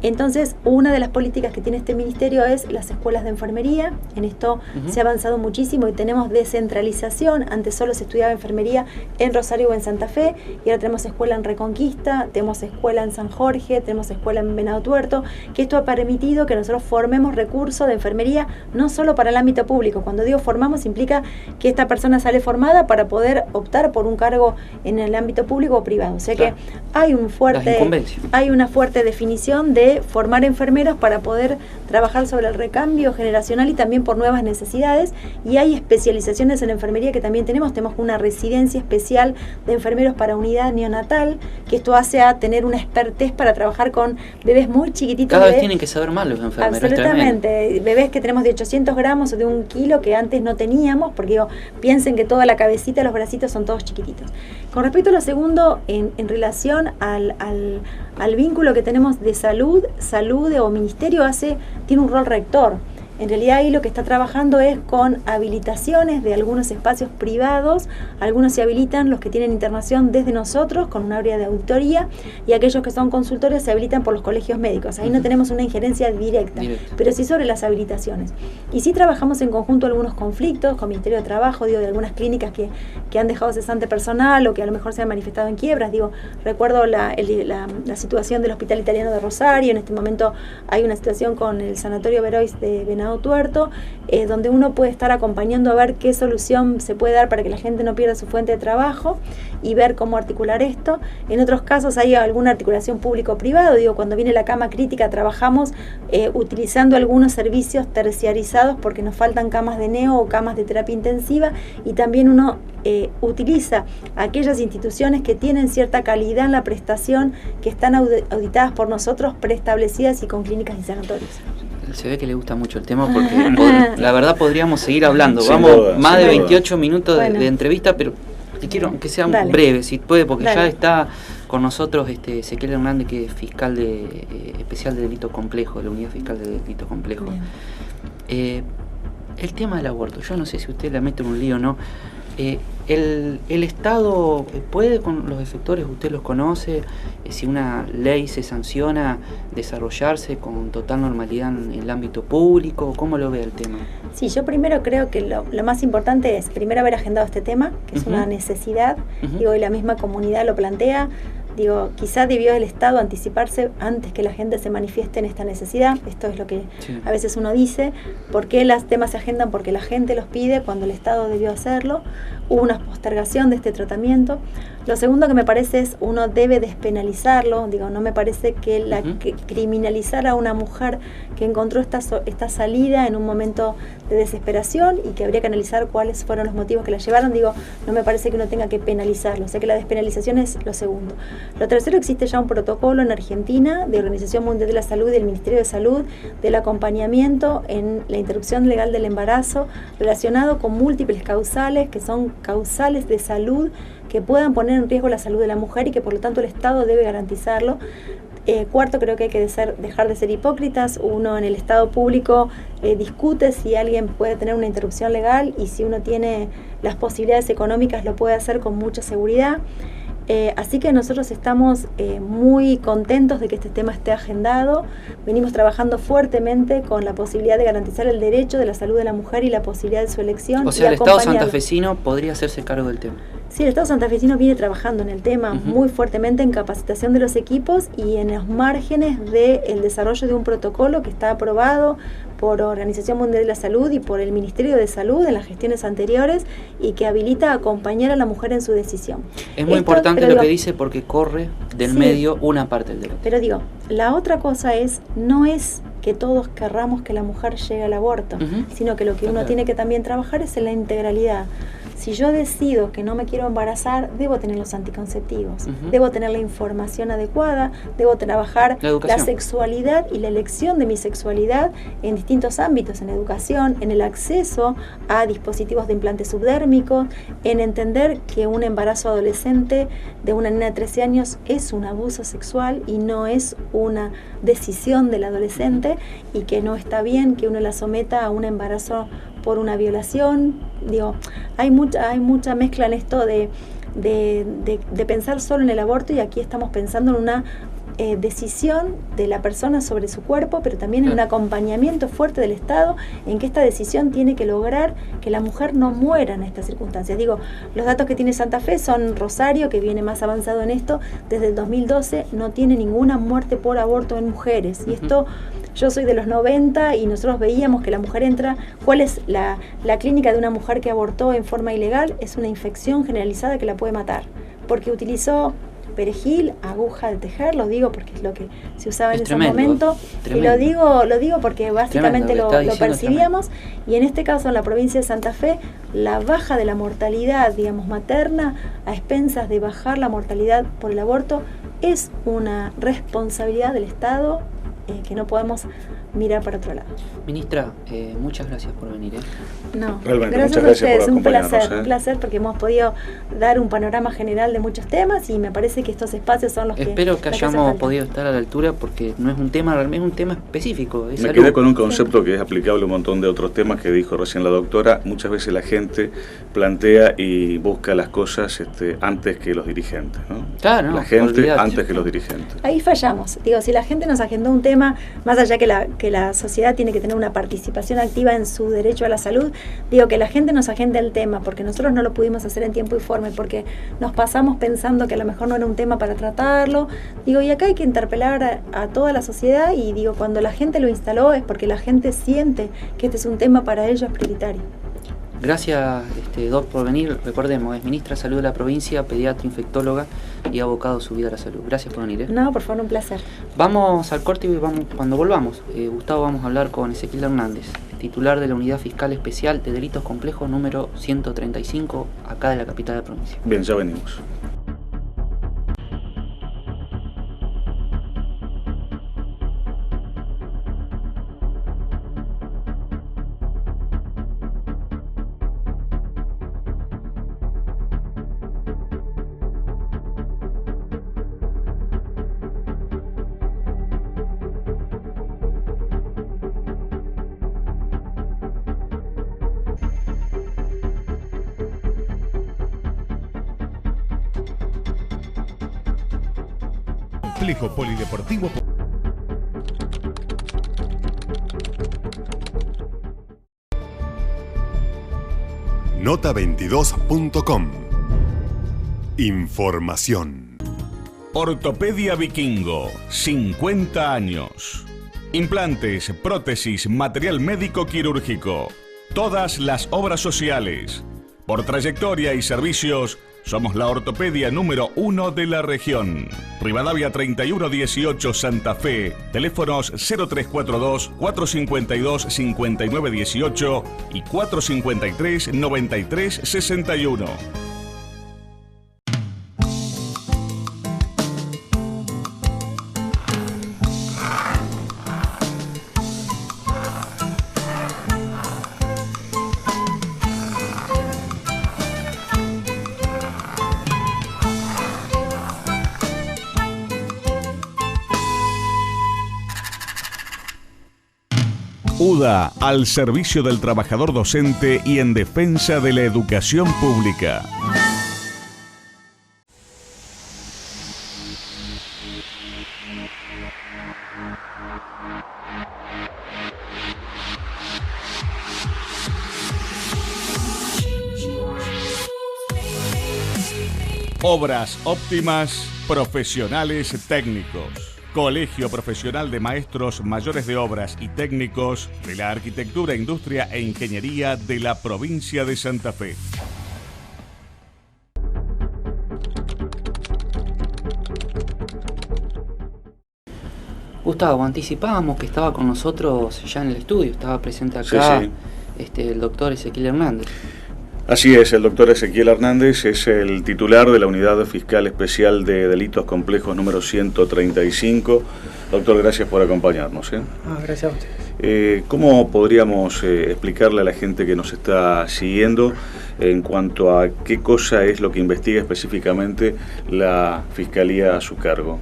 Entonces, una de las políticas que tiene este ministerio es las escuelas de enfermería. En esto se ha avanzado muchísimo y tenemos descentralización. Antes solo se estudiaba enfermería en Rosario o en Santa Fe, y ahora tenemos escuela en Reconquista, tenemos escuela en San Jorge, tenemos escuela en Venado Tuerto, que esto ha permitido que nosotros formemos recursos de enfermería no solo para el ámbito público. Cuando digo formamos, implica que esta persona sale formada para poder optar por un cargo en el ámbito público o privado. O sea que hay una fuerte definición de formar enfermeros para poder trabajar sobre el recambio generacional y también por nuevas necesidades, y hay especializaciones en enfermería que también tenemos una residencia especial de enfermeros para unidad neonatal, que esto hace a tener una expertez para trabajar con bebés muy chiquititos. Cada vez tienen que saber más los enfermeros. Absolutamente, bebés que tenemos de 800 gramos o de 1 kilo que antes no teníamos, porque piensen que toda la cabecita, los bracitos son todos chiquititos. Con respecto a lo segundo, en relación al vínculo que tenemos de salud o ministerio, tiene un rol rector. En realidad ahí lo que está trabajando es con habilitaciones de algunos espacios privados. Algunos se habilitan, los que tienen internación desde nosotros, con un área de auditoría, y aquellos que son consultorios se habilitan por los colegios médicos. Ahí no tenemos una injerencia directa, pero sí sobre las habilitaciones. Y sí trabajamos en conjunto algunos conflictos con Ministerio de Trabajo, de algunas clínicas que han dejado cesante personal o que a lo mejor se han manifestado en quiebras. Recuerdo la situación del Hospital Italiano de Rosario. En este momento hay una situación con el Sanatorio Verois de Venado Tuerto, donde uno puede estar acompañando a ver qué solución se puede dar para que la gente no pierda su fuente de trabajo y ver cómo articular esto. En otros casos hay alguna articulación público-privado. Cuando viene la cama crítica, trabajamos utilizando algunos servicios terciarizados porque nos faltan camas de neo o camas de terapia intensiva, y también uno utiliza aquellas instituciones que tienen cierta calidad en la prestación, que están auditadas por nosotros, preestablecidas y con clínicas y sanatorios. Se ve que le gusta mucho el tema, porque la verdad podríamos seguir hablando. Vamos más de 28 minutos de entrevista, pero quiero que sea breve, si puede, porque ya está con nosotros Ezequiel Hernández, que es fiscal especial de delito complejo, de la unidad fiscal de delito complejo. El tema del aborto, yo no sé si usted la mete en un lío o no. ¿El Estado puede, con los efectores, usted los conoce, si una ley se sanciona, desarrollarse con total normalidad en el ámbito público? ¿Cómo lo ve el tema? Sí, yo primero creo que lo más importante es primero haber agendado este tema, que es una necesidad, digo, y la misma comunidad lo plantea. Digo, quizá debió el Estado anticiparse antes que la gente se manifieste en esta necesidad. Esto es lo que a veces uno dice. ¿Por qué los temas se agendan? Porque la gente los pide cuando el Estado debió hacerlo. Hubo una postergación de este tratamiento. Lo segundo que me parece es uno debe despenalizarlo. Digo, no me parece que que criminalizar a una mujer que encontró esta salida en un momento de desesperación y que habría que analizar cuáles fueron los motivos que la llevaron. Digo, no me parece que uno tenga que penalizarlo. O sea que la despenalización es lo segundo. Lo tercero, existe ya un protocolo en Argentina de Organización Mundial de la Salud y del Ministerio de Salud del acompañamiento en la interrupción legal del embarazo relacionado con múltiples causales que son causales de salud que puedan poner en riesgo la salud de la mujer y que por lo tanto el Estado debe garantizarlo. Cuarto, creo que hay que dejar de ser hipócritas. Uno en el Estado público discute si alguien puede tener una interrupción legal y si uno tiene las posibilidades económicas lo puede hacer con mucha seguridad. Así que nosotros estamos muy contentos de que este tema esté agendado. Venimos trabajando fuertemente con la posibilidad de garantizar el derecho de la salud de la mujer y la posibilidad de su elección. O sea, el Estado santafesino podría hacerse cargo del tema. Sí, el Estado santafesino viene trabajando en el tema muy fuertemente en capacitación de los equipos y en los márgenes del desarrollo de un protocolo que está aprobado por Organización Mundial de la Salud y por el Ministerio de Salud en las gestiones anteriores y que habilita a acompañar a la mujer en su decisión. Es muy importante lo que dice porque corre del medio una parte del derecho. Pero digo, la otra cosa no es que todos querramos que la mujer llegue al aborto, sino que lo que uno tiene que también trabajar es en la integralidad. Si yo decido que no me quiero embarazar, debo tener los anticonceptivos, debo tener la información adecuada, debo trabajar la sexualidad y la elección de mi sexualidad en distintos ámbitos, en educación, en el acceso a dispositivos de implante subdérmico, en entender que un embarazo adolescente de una nena de 13 años es un abuso sexual y no es una decisión del adolescente y que no está bien que uno la someta a un embarazo por una violación. Digo, hay mucha mezcla en esto de pensar solo en el aborto y aquí estamos pensando en una decisión de la persona sobre su cuerpo, pero también en un acompañamiento fuerte del Estado en que esta decisión tiene que lograr que la mujer no muera en estas circunstancias. Digo, los datos que tiene Santa Fe son Rosario, que viene más avanzado en esto, desde el 2012 no tiene ninguna muerte por aborto en mujeres, y esto yo soy de los 90 y nosotros veíamos que la mujer entra, ¿cuál es la clínica de una mujer que abortó en forma ilegal? Es una infección generalizada que la puede matar, porque utilizó perejil, aguja de tejer, lo digo porque es lo que se usaba en ese momento, y lo digo porque básicamente lo percibíamos, y en este caso en la provincia de Santa Fe, la baja de la mortalidad, digamos, materna, a expensas de bajar la mortalidad por el aborto, es una responsabilidad del Estado que no podemos mirar para otro lado. Ministra, muchas gracias por venir. No, realmente, gracias muchas a ustedes, un placer porque hemos podido dar un panorama general de muchos temas y me parece que estos espacios son los Espero que hayamos podido estar a la altura porque no es un tema, realmente es un tema específico. Me quedé con un concepto que es aplicable a un montón de otros temas que dijo recién la doctora. Muchas veces la gente plantea y busca las cosas antes que los dirigentes, ¿no? Claro, la gente antes que los dirigentes. Ahí fallamos. Digo, si la gente nos agendó un tema, más allá que la sociedad tiene que tener una participación activa en su derecho a la salud, digo que la gente nos agende el tema, porque nosotros no lo pudimos hacer en tiempo y forma, porque nos pasamos pensando que a lo mejor no era un tema para tratarlo. Digo, y acá hay que interpelar a toda la sociedad, y digo, cuando la gente lo instaló es porque la gente siente que este es un tema para ellos prioritario. Gracias, Doc, por venir. Recordemos, es ministra de Salud de la provincia, pediatra, infectóloga y ha abocado su vida a la salud. Gracias por venir. No, por favor, un placer. Vamos al corte y cuando volvamos, Gustavo, vamos a hablar con Ezequiel Hernández, titular de la Unidad Fiscal Especial de Delitos Complejos número 135, acá de la capital de la provincia. Bien, ya venimos. Complejo Polideportivo. Nota22.com. Información. Ortopedia Vikingo, 50 años. Implantes, prótesis, material médico quirúrgico. Todas las obras sociales. Por trayectoria y servicios, somos la ortopedia número 1 de la región. Rivadavia 3118 Santa Fe. Teléfonos 0342 452 5918 y 453 9361. UDA, al servicio del trabajador docente y en defensa de la educación pública. Obras óptimas, profesionales técnicos. Colegio Profesional de Maestros Mayores de Obras y Técnicos de la Arquitectura, Industria e Ingeniería de la provincia de Santa Fe. Gustavo, anticipábamos que estaba con nosotros ya en el estudio, estaba presente acá el doctor Ezequiel Hernández. Así es, el doctor Ezequiel Hernández es el titular de la Unidad Fiscal Especial de Delitos Complejos número 135. Doctor, gracias por acompañarnos. Gracias a ustedes. ¿Cómo podríamos explicarle a la gente que nos está siguiendo en cuanto a qué cosa es lo que investiga específicamente la Fiscalía a su cargo?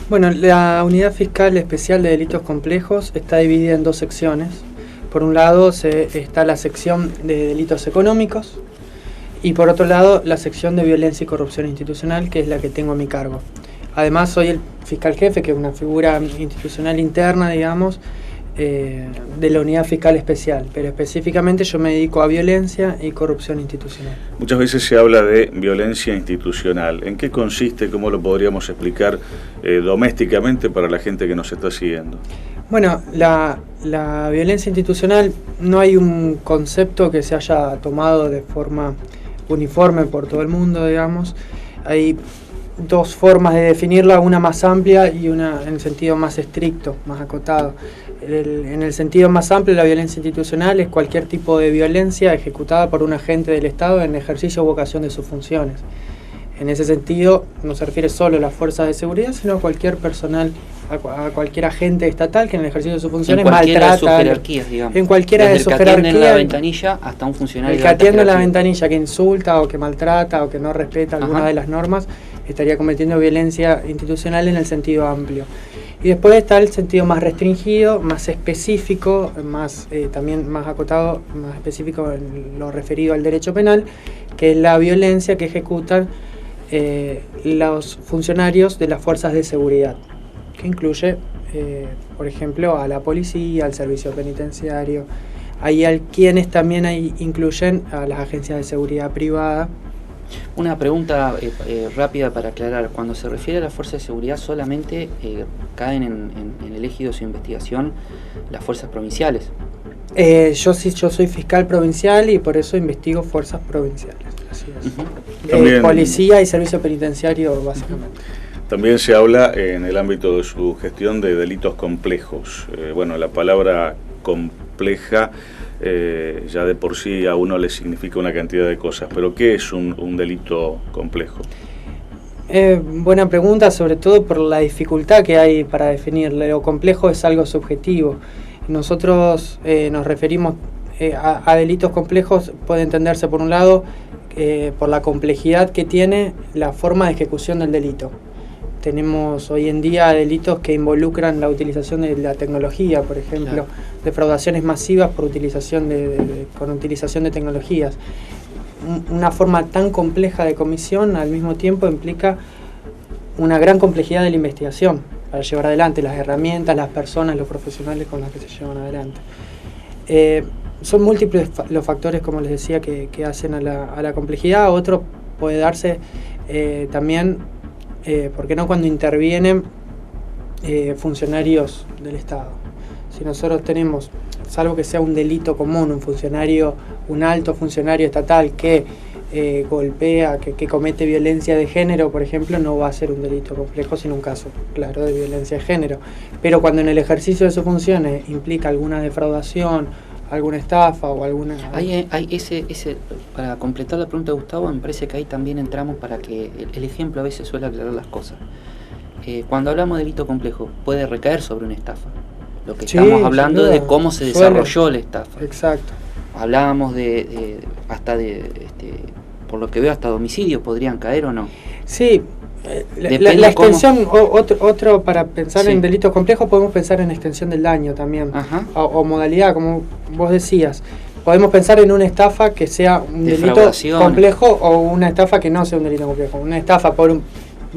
Bueno, la Unidad Fiscal Especial de Delitos Complejos está dividida en dos secciones. Por un lado está la sección de delitos económicos y por otro lado la sección de violencia y corrupción institucional, que es la que tengo a mi cargo. Además soy el fiscal jefe, que es una figura institucional interna, digamos, de la Unidad Fiscal Especial, pero específicamente yo me dedico a violencia y corrupción institucional. Muchas veces se habla de violencia institucional. ¿En qué consiste? ¿Cómo lo podríamos explicar domésticamente para la gente que nos está siguiendo? Bueno, la violencia institucional, no hay un concepto que se haya tomado de forma uniforme por todo el mundo, digamos. Hay dos formas de definirla, una más amplia y una en el sentido más estricto, más acotado. En el sentido más amplio, la violencia institucional es cualquier tipo de violencia ejecutada por un agente del Estado en ejercicio o vocación de sus funciones. En ese sentido, no se refiere solo a las fuerzas de seguridad, sino a cualquier personal, a cualquier agente estatal que en el ejercicio de sus funciones maltrata. En cualquiera de sus jerarquías, digamos. En cualquiera de sus jerarquías. El que atiende en la ventanilla hasta un funcionario. El que atiende en la ventanilla, que insulta o que maltrata o que no respeta alguna de las normas, estaría cometiendo violencia institucional en el sentido amplio. Y después está el sentido más restringido, más específico, también más acotado, más específico en lo referido al derecho penal, que es la violencia que ejecutan los funcionarios de las fuerzas de seguridad, que incluye, por ejemplo, a la policía, al servicio penitenciario, quienes también incluyen a las agencias de seguridad privada. Una pregunta rápida para aclarar. Cuando se refiere a la fuerza de seguridad, ¿solamente caen en el ejido de su investigación las fuerzas provinciales? Yo soy fiscal provincial y por eso investigo fuerzas provinciales. Así es. Policía y servicio penitenciario, básicamente. También se habla en el ámbito de su gestión de delitos complejos. Bueno, la palabra compleja ya de por sí a uno le significa una cantidad de cosas, pero ¿qué es un delito complejo? Buena pregunta, sobre todo por la dificultad que hay para definirlo. Lo complejo es algo subjetivo. Nosotros nos referimos a delitos complejos, puede entenderse por un lado por la complejidad que tiene la forma de ejecución del delito. Tenemos hoy en día delitos que involucran la utilización de la tecnología, por ejemplo, defraudaciones masivas por con utilización de tecnologías. Una forma tan compleja de comisión al mismo tiempo implica una gran complejidad de la investigación para llevar adelante, las herramientas, las personas, los profesionales con las que se llevan adelante. Son múltiples los factores, como les decía, que hacen a la complejidad. Otro puede darse también, ¿por qué no?, cuando intervienen funcionarios del Estado. Si nosotros tenemos, salvo que sea un delito común, un alto funcionario estatal que golpea, que comete violencia de género, por ejemplo, no va a ser un delito complejo, sino un caso claro de violencia de género. Pero cuando en el ejercicio de sus funciones implica alguna defraudación, alguna estafa o alguna... Para completar la pregunta de Gustavo, me parece que ahí también entramos para que el ejemplo a veces suele aclarar las cosas. Cuando hablamos de delito complejo, puede recaer sobre una estafa. Lo que estamos hablando es de cómo se desarrolló la estafa. Exacto. Hablábamos por lo que veo, hasta homicidios podrían caer o no. Sí, la extensión, otro para pensar en delitos complejos, podemos pensar en extensión del daño también, o modalidad, como vos decías. Podemos pensar en una estafa que sea un delito complejo o una estafa que no sea un delito complejo. Una estafa por un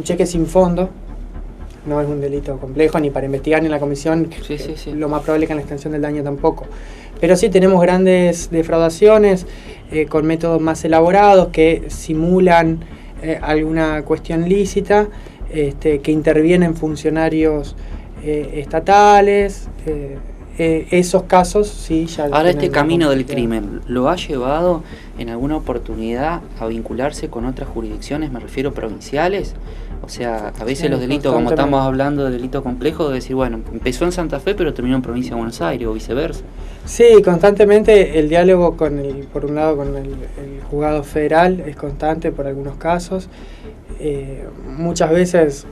cheque sin fondo no es un delito complejo, ni para investigar ni en la comisión, lo más probable que en la extensión del daño tampoco. Pero sí tenemos grandes defraudaciones con métodos más elaborados que simulan alguna cuestión lícita, que intervienen funcionarios estatales. Esos casos sí ya... Ahora, este camino del crimen, ¿lo ha llevado en alguna oportunidad a vincularse con otras jurisdicciones, me refiero provinciales? O sea, a veces los delitos, como estamos hablando de delito complejo, de decir, bueno, empezó en Santa Fe pero terminó en provincia de Buenos Aires o viceversa. Sí, constantemente el diálogo por un lado con el juzgado federal es constante por algunos casos. Muchas veces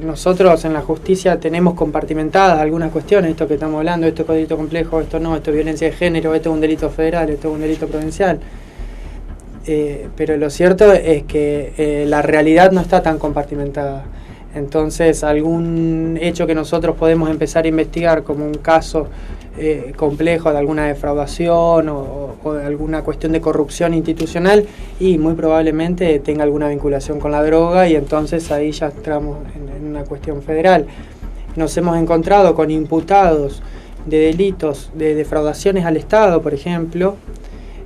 nosotros en la justicia tenemos compartimentadas algunas cuestiones, esto que estamos hablando, esto es delito complejo, esto no, esto es violencia de género, esto es un delito federal, esto es un delito provincial. Pero lo cierto es que la realidad no está tan compartimentada. Entonces, algún hecho que nosotros podemos empezar a investigar como un caso complejo de alguna defraudación o de alguna cuestión de corrupción institucional, y muy probablemente tenga alguna vinculación con la droga, y entonces ahí ya entramos en una cuestión federal. Nos hemos encontrado con imputados de delitos de defraudaciones al Estado, por ejemplo,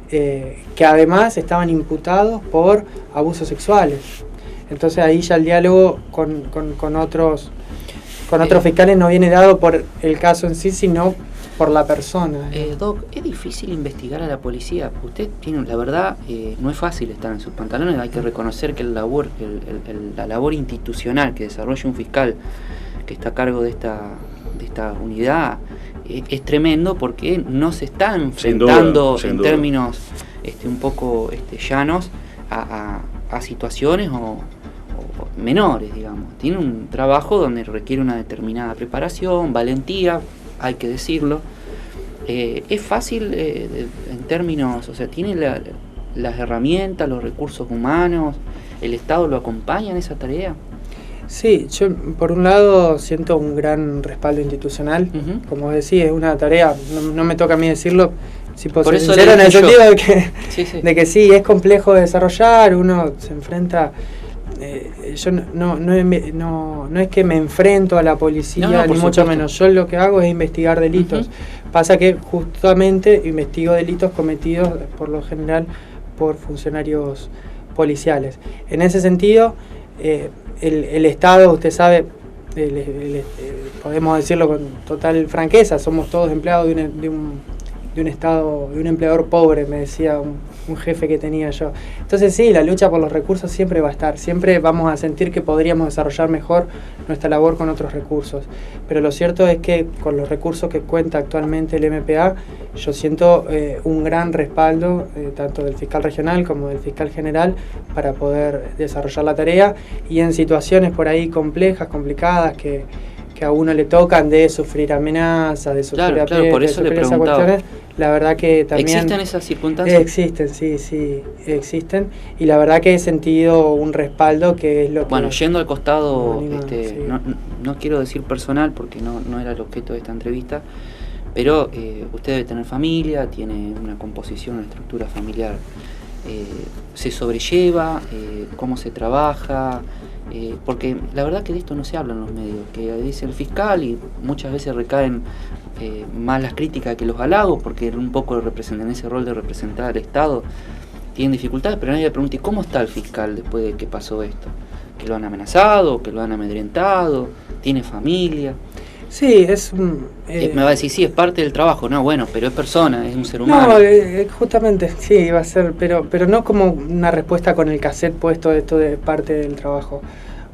que además estaban imputados por abusos sexuales. Entonces ahí ya el diálogo con otros fiscales no viene dado por el caso en sí, sino por la persona. Doc, ¿es difícil investigar a la policía? Usted tiene, la verdad, no es fácil estar en sus pantalones. Hay que reconocer que la labor institucional que desarrolla un fiscal que está a cargo de esta unidad es tremendo, porque no se está enfrentando sin duda. Términos un poco llanos a situaciones o menores, digamos. Tiene un trabajo donde requiere una determinada preparación, valentía, hay que decirlo. Es fácil en términos, o sea, tiene las herramientas, los recursos humanos, el Estado lo acompaña en esa tarea. Sí, yo por un lado siento un gran respaldo institucional. Como decía, es una tarea, no me toca a mí decirlo, si puedo ser sincero, en el sentido de que sí, es complejo de desarrollar, uno se enfrenta... yo no es que me enfrento a la policía, ni mucho menos. Yo lo que hago es investigar delitos. Pasa que justamente investigo delitos cometidos por lo general por funcionarios policiales. En ese sentido, el Estado, usted sabe, podemos decirlo con total franqueza, somos todos empleados de un Estado, de un empleador pobre, me decía un jefe que tenía yo. Entonces sí, la lucha por los recursos siempre va a estar, siempre vamos a sentir que podríamos desarrollar mejor nuestra labor con otros recursos, pero lo cierto es que con los recursos que cuenta actualmente el MPA, yo siento un gran respaldo tanto del fiscal regional como del fiscal general para poder desarrollar la tarea, y en situaciones por ahí complejas, complicadas, que a uno le tocan, de sufrir amenazas, de sufrir por eso le preguntaba. La verdad que también... ¿Existen esas circunstancias? Existen, sí, existen. Y la verdad que he sentido un respaldo que es lo que... Bueno, yendo al costado, no quiero decir personal porque no era el objeto de esta entrevista, pero usted debe tener familia, tiene una composición, una estructura familiar. ¿Se sobrelleva? ¿Cómo se trabaja? porque la verdad que de esto no se habla en los medios, que dice el fiscal y muchas veces recaen más las críticas que los halagos, porque un poco en ese rol de representar al Estado tienen dificultades, pero nadie le pregunta, ¿y cómo está el fiscal después de que pasó esto? ¿Que lo han amenazado? ¿Que lo han amedrentado? ¿Tiene familia? Sí, es... me va a decir, sí, es parte del trabajo. No, bueno, pero es persona, es un ser humano. No, justamente, sí, va a ser, pero no como una respuesta con el cassette puesto, esto de parte del trabajo.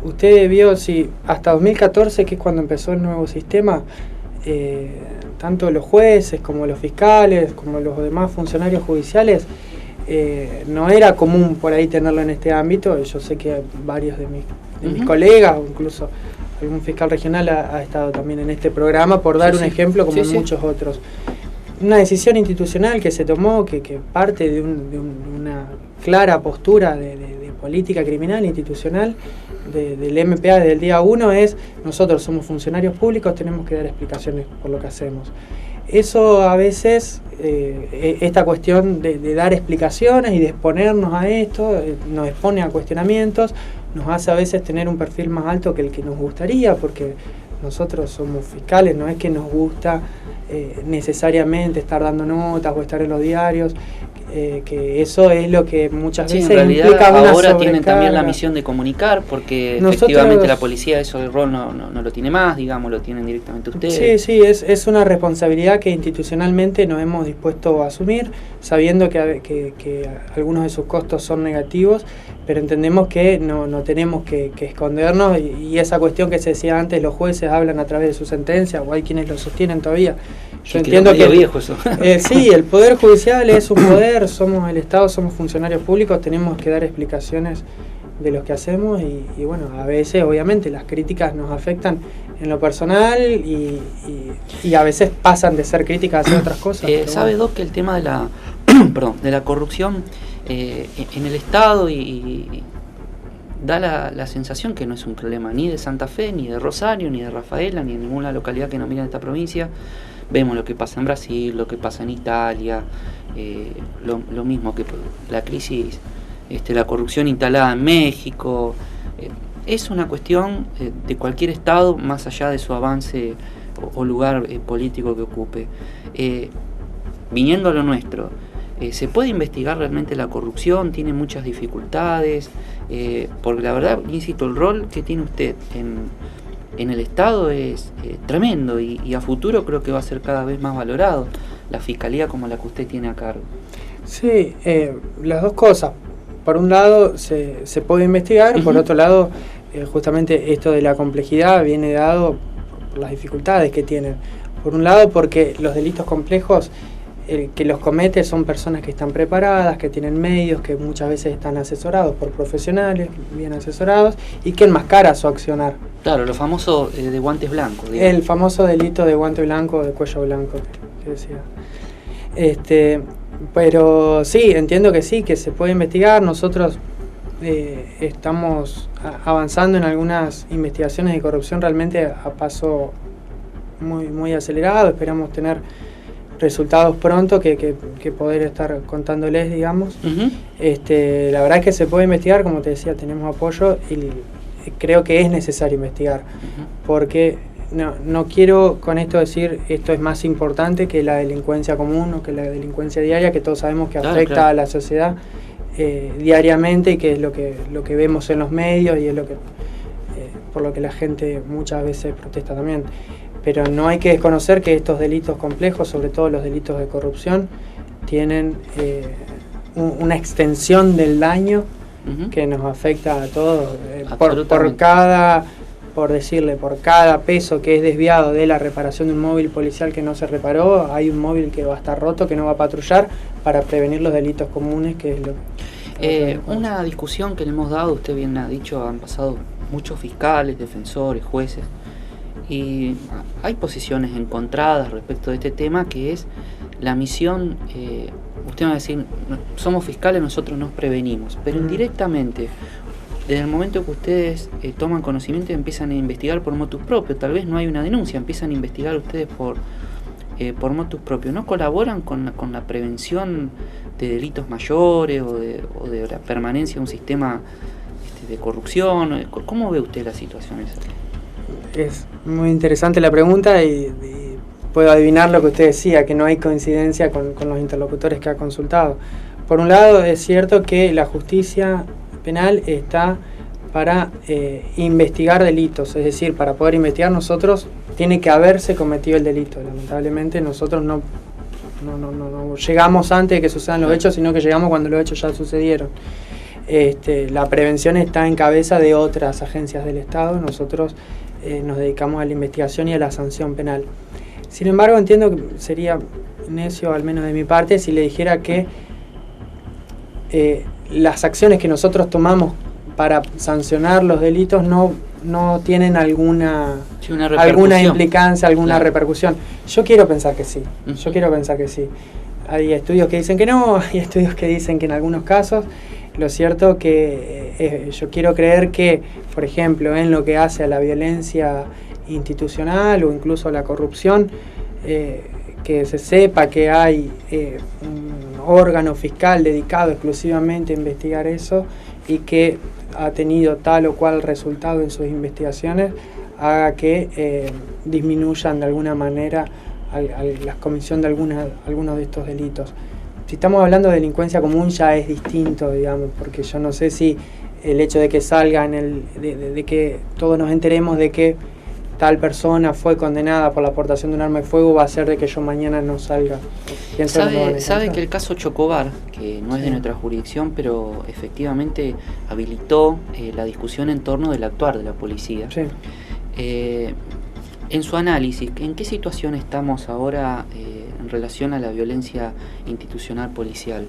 Usted vio, si hasta 2014, que es cuando empezó el nuevo sistema, tanto los jueces como los fiscales, como los demás funcionarios judiciales, no era común por ahí tenerlo en este ámbito. Yo sé que varios de mis colegas, o incluso algún fiscal regional ha estado también en este programa, por dar un ejemplo, como muchos otros. Una decisión institucional que se tomó, que parte de una clara postura de política criminal institucional del MPA desde el día 1, es: nosotros somos funcionarios públicos, tenemos que dar explicaciones por lo que hacemos. Eso a veces, esta cuestión de dar explicaciones y de exponernos a esto, nos expone a cuestionamientos, nos hace a veces tener un perfil más alto que el que nos gustaría, porque nosotros somos fiscales, no es que nos gusta necesariamente estar dando notas o estar en los diarios, que eso es lo que muchas veces en realidad implica una ahora tienen también la misión de comunicar, porque efectivamente la policía eso el rol no lo tiene más, digamos, lo tienen directamente ustedes. Sí, es una responsabilidad que institucionalmente nos hemos dispuesto a asumir, sabiendo que algunos de sus costos son negativos, pero entendemos que no tenemos que escondernos, y esa cuestión que se decía antes, los jueces hablan a través de su sentencia, o hay quienes lo sostienen todavía. Yo entiendo que viejo eso. Sí, el Poder Judicial es un poder, somos el Estado, somos funcionarios públicos, tenemos que dar explicaciones de lo que hacemos, y bueno, a veces obviamente las críticas nos afectan en lo personal, y a veces pasan de ser críticas a hacer otras cosas. ¿Sabe, Doc, que el tema de la de la corrupción en el Estado y da la sensación que no es un problema ni de Santa Fe, ni de Rosario, ni de Rafaela, ni de ninguna localidad que nos mira en esta provincia? Vemos lo que pasa en Brasil, lo que pasa en Italia, lo mismo que la crisis, la corrupción instalada en México. Es una cuestión de cualquier Estado, más allá de su avance o lugar político que ocupe. Viniendo a lo nuestro, ¿se puede investigar realmente la corrupción? ¿Tiene muchas dificultades? Porque la verdad, insisto, el rol que tiene usted en el Estado es tremendo, y a futuro creo que va a ser cada vez más valorado la fiscalía como la que usted tiene a cargo. Sí, las dos cosas. Por un lado se puede investigar, por otro lado justamente esto de la complejidad viene dado por las dificultades que tienen. Por un lado porque los delitos complejos, que los comete son personas que están preparadas, que tienen medios, que muchas veces están asesorados por profesionales, bien asesorados, y que enmascara su accionar. Claro, lo famoso de guantes blancos. Digamos. El famoso delito de guante blanco, de cuello blanco, que decía. Pero sí, entiendo que sí, que se puede investigar. Nosotros estamos avanzando en algunas investigaciones de corrupción realmente a paso muy, muy acelerado. Esperamos tener resultados pronto que poder estar contándoles, digamos. La verdad es que se puede investigar, como te decía, tenemos apoyo, y creo que es necesario investigar, porque no quiero con esto decir esto es más importante que la delincuencia común o que la delincuencia diaria, que todos sabemos que afecta a la sociedad diariamente, y que es lo que vemos en los medios, y es lo que por lo que la gente muchas veces protesta también. Pero no hay que desconocer que estos delitos complejos, sobre todo los delitos de corrupción, tienen una extensión del daño que nos afecta a todos. Por cada peso que es desviado de la reparación de un móvil policial que no se reparó, hay un móvil que va a estar roto, que no va a patrullar, para prevenir los delitos comunes, que es lo que... Una discusión que le hemos dado, usted bien ha dicho, han pasado muchos fiscales, defensores, jueces, y hay posiciones encontradas respecto de este tema, que es la misión. Usted va a decir, somos fiscales, nosotros nos prevenimos, pero indirectamente, desde el momento que ustedes toman conocimiento y empiezan a investigar por motus propio, tal vez no hay una denuncia, empiezan a investigar ustedes por motus propio, ¿no colaboran con la prevención de delitos mayores o de la permanencia de un sistema de corrupción. ¿Cómo ve usted la situación esa? Es muy interesante la pregunta y puedo adivinar lo que usted decía, que no hay coincidencia con los interlocutores que ha consultado. Por un lado, es cierto que la justicia penal está para investigar delitos, es decir, para poder investigar nosotros tiene que haberse cometido el delito. Lamentablemente nosotros no llegamos antes de que sucedan los hechos, sino que llegamos cuando los hechos ya sucedieron. La prevención está en cabeza de otras agencias del Estado, nosotros nos dedicamos a la investigación y a la sanción penal. Sin embargo, entiendo que sería necio, al menos de mi parte, si le dijera que las acciones que nosotros tomamos para sancionar los delitos no tienen alguna implicancia, alguna repercusión. Yo quiero pensar que sí, Hay estudios que dicen que no, hay estudios que dicen que en algunos casos. Lo cierto que yo quiero creer que, por ejemplo, en lo que hace a la violencia institucional o incluso a la corrupción, que se sepa que hay un órgano fiscal dedicado exclusivamente a investigar eso y que ha tenido tal o cual resultado en sus investigaciones, haga que disminuyan de alguna manera la comisión de algunos de estos delitos. Si estamos hablando de delincuencia común ya es distinto, digamos, porque yo no sé si el hecho de que salga de que todos nos enteremos de que tal persona fue condenada por la aportación de un arma de fuego va a hacer de que yo mañana no salga. ¿Sabe que el caso Chocobar, que no es de nuestra jurisdicción, pero efectivamente habilitó la discusión en torno del actuar de la policía? Sí. En su análisis, ¿en qué situación estamos ahora en relación a la violencia institucional policial?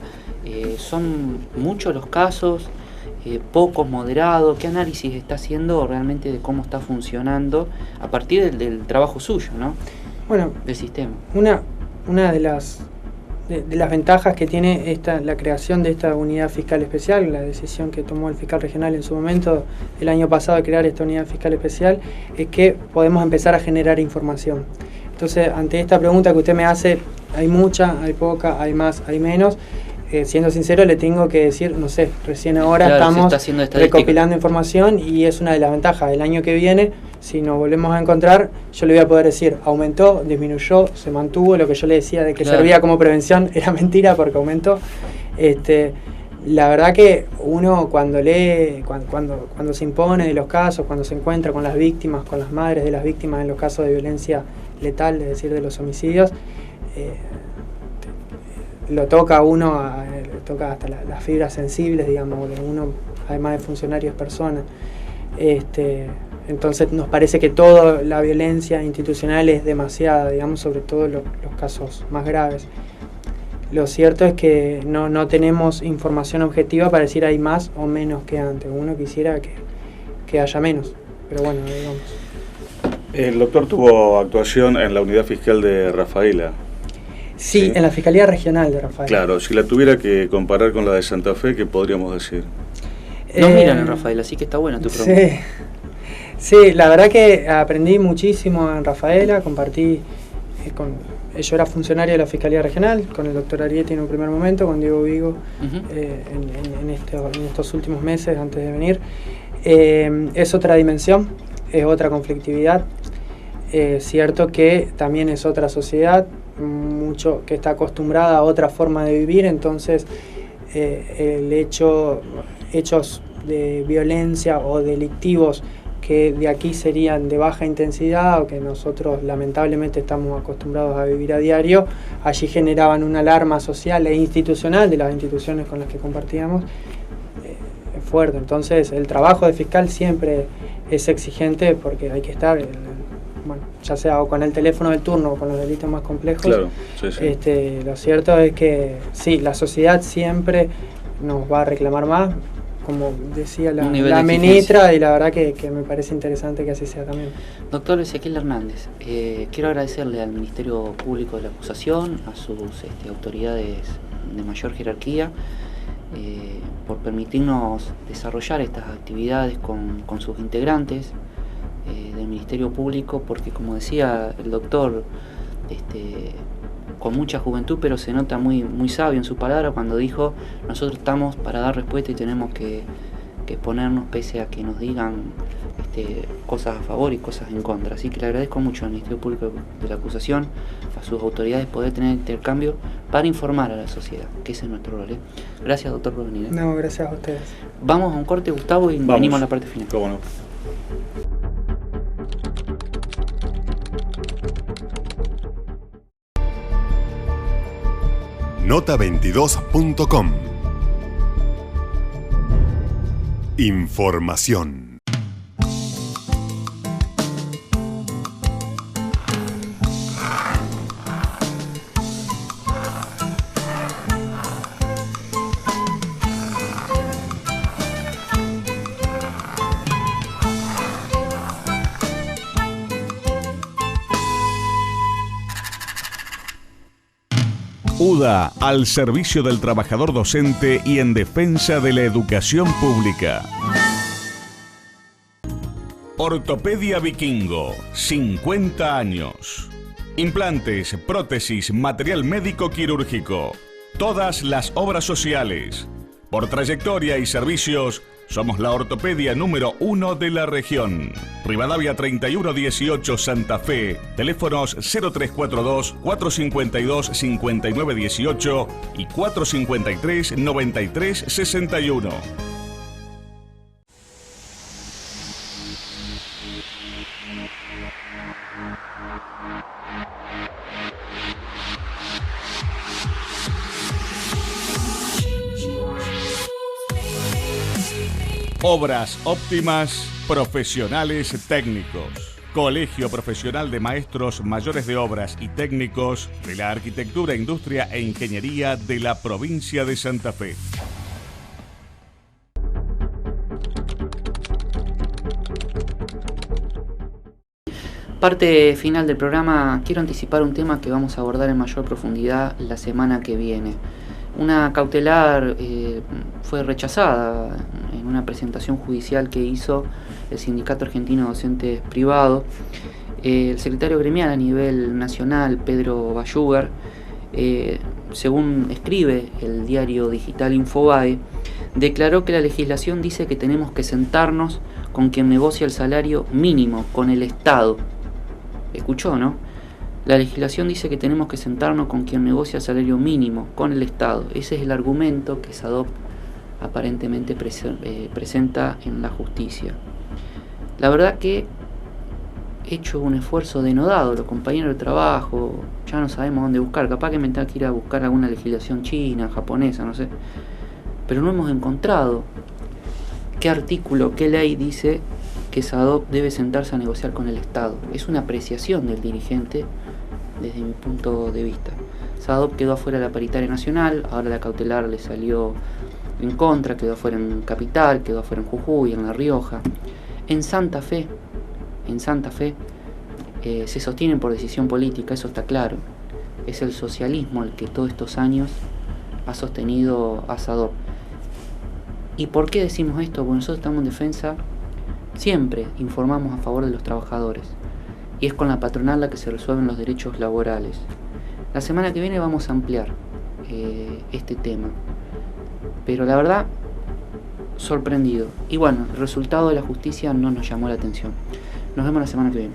¿Son muchos los casos? ¿Pocos, moderados? ¿Qué análisis está haciendo realmente de cómo está funcionando a partir del trabajo suyo, ¿no? Bueno, del sistema. Una de las ventajas que tiene la creación de esta unidad fiscal especial, la decisión que tomó el fiscal regional en su momento el año pasado de crear esta unidad fiscal especial, es que podemos empezar a generar información. Entonces, ante esta pregunta que usted me hace, hay mucha, hay poca, hay más, hay menos. Siendo sincero, le tengo que decir, no sé, recién ahora estamos recopilando información y es una de las ventajas. El año que viene, si nos volvemos a encontrar, yo le voy a poder decir, aumentó, disminuyó, se mantuvo. Lo que yo le decía de que servía como prevención era mentira porque aumentó. La verdad que uno cuando lee, cuando se impone de los casos, cuando se encuentra con las víctimas, con las madres de las víctimas en los casos de violencia letal, es decir, de los homicidios, lo toca a uno, le toca hasta las fibras sensibles, digamos, porque uno, además de funcionario, es persona. Entonces nos parece que toda la violencia institucional es demasiada, digamos, sobre todo los casos más graves. Lo cierto es que no tenemos información objetiva para decir hay más o menos que antes. Uno quisiera que haya menos, pero bueno, digamos. El doctor tuvo actuación en la unidad fiscal de Rafaela. Sí, en la Fiscalía Regional de Rafaela. Claro, si la tuviera que comparar con la de Santa Fe, ¿qué podríamos decir? Nos miran en Rafaela, así que está buena tu pregunta. Sí, la verdad que aprendí muchísimo en Rafaela, compartí yo era funcionario de la Fiscalía Regional, con el doctor Arietti en un primer momento, con Diego Vigo en estos últimos meses antes de venir. Es otra dimensión, es otra conflictividad, cierto que también es otra sociedad, mucho que está acostumbrada a otra forma de vivir, entonces hechos de violencia o delictivos que de aquí serían de baja intensidad o que nosotros lamentablemente estamos acostumbrados a vivir a diario, allí generaban una alarma social e institucional de las instituciones con las que compartíamos fuerte. Entonces el trabajo de fiscal siempre es exigente porque hay que estar, ya sea o con el teléfono del turno o con los delitos más complejos. Claro, sí. Lo cierto es que sí, la sociedad siempre nos va a reclamar más, como decía la ministra, y la verdad que me parece interesante que así sea también. Doctor Ezequiel Hernández, quiero agradecerle al Ministerio Público de la Acusación, a sus autoridades de mayor jerarquía, por permitirnos desarrollar estas actividades con sus integrantes del Ministerio Público, porque como decía el doctor, con mucha juventud, pero se nota muy sabio en su palabra cuando dijo: nosotros estamos para dar respuesta y tenemos que que ponernos pese a que nos digan cosas a favor y cosas en contra. Así que le agradezco mucho al Ministerio Público de la Acusación, a sus autoridades, poder tener intercambio para informar a la sociedad, que ese es nuestro rol. Gracias, doctor, por venir. No, gracias a ustedes. Vamos a un corte, Gustavo, y venimos a la parte final. ¿Cómo no? Nota22.com. Información. UDA, al servicio del trabajador docente y en defensa de la educación pública. Ortopedia Vikingo, 50 años. Implantes, prótesis, material médico quirúrgico. Todas las obras sociales. Por trayectoria y servicios, somos la ortopedia número 1 de la región. Rivadavia 3118 Santa Fe. Teléfonos 0342-452-5918 y 453-9361. Obras óptimas, profesionales técnicos. Colegio Profesional de Maestros Mayores de Obras y Técnicos de la Arquitectura, Industria e Ingeniería de la provincia de Santa Fe. Parte final del programa, quiero anticipar un tema que vamos a abordar en mayor profundidad la semana que viene. Una cautelar fue rechazada en una presentación judicial que hizo el Sindicato Argentino de Docentes Privados. El secretario gremial a nivel nacional, Pedro Bayugar, según escribe el diario digital Infobae, declaró que la legislación dice que tenemos que sentarnos con quien negocia el salario mínimo, con el Estado. ¿Escuchó, no? La legislación dice que tenemos que sentarnos con quien negocia el salario mínimo, con el Estado. Ese es el argumento que SADOP aparentemente presenta en la justicia. La verdad que he hecho un esfuerzo denodado, los compañeros de trabajo, ya no sabemos dónde buscar, capaz que me tenga que ir a buscar alguna legislación china, japonesa, no sé. Pero no hemos encontrado qué artículo, qué ley dice que SADOP debe sentarse a negociar con el Estado. Es una apreciación del dirigente desde mi punto de vista. SADOP quedó afuera de la paritaria nacional, ahora la cautelar le salió en contra, quedó afuera en Capital, quedó afuera en Jujuy, en La Rioja. En Santa Fe se sostienen por decisión política, eso está claro. Es el socialismo el que todos estos años ha sostenido a SADOP. ¿Y por qué decimos esto? Porque nosotros estamos en defensa, siempre informamos a favor de los trabajadores. Y es con la patronal la que se resuelven los derechos laborales. La semana que viene vamos a ampliar este tema. Pero la verdad, sorprendido. Y bueno, el resultado de la justicia no nos llamó la atención. Nos vemos la semana que viene.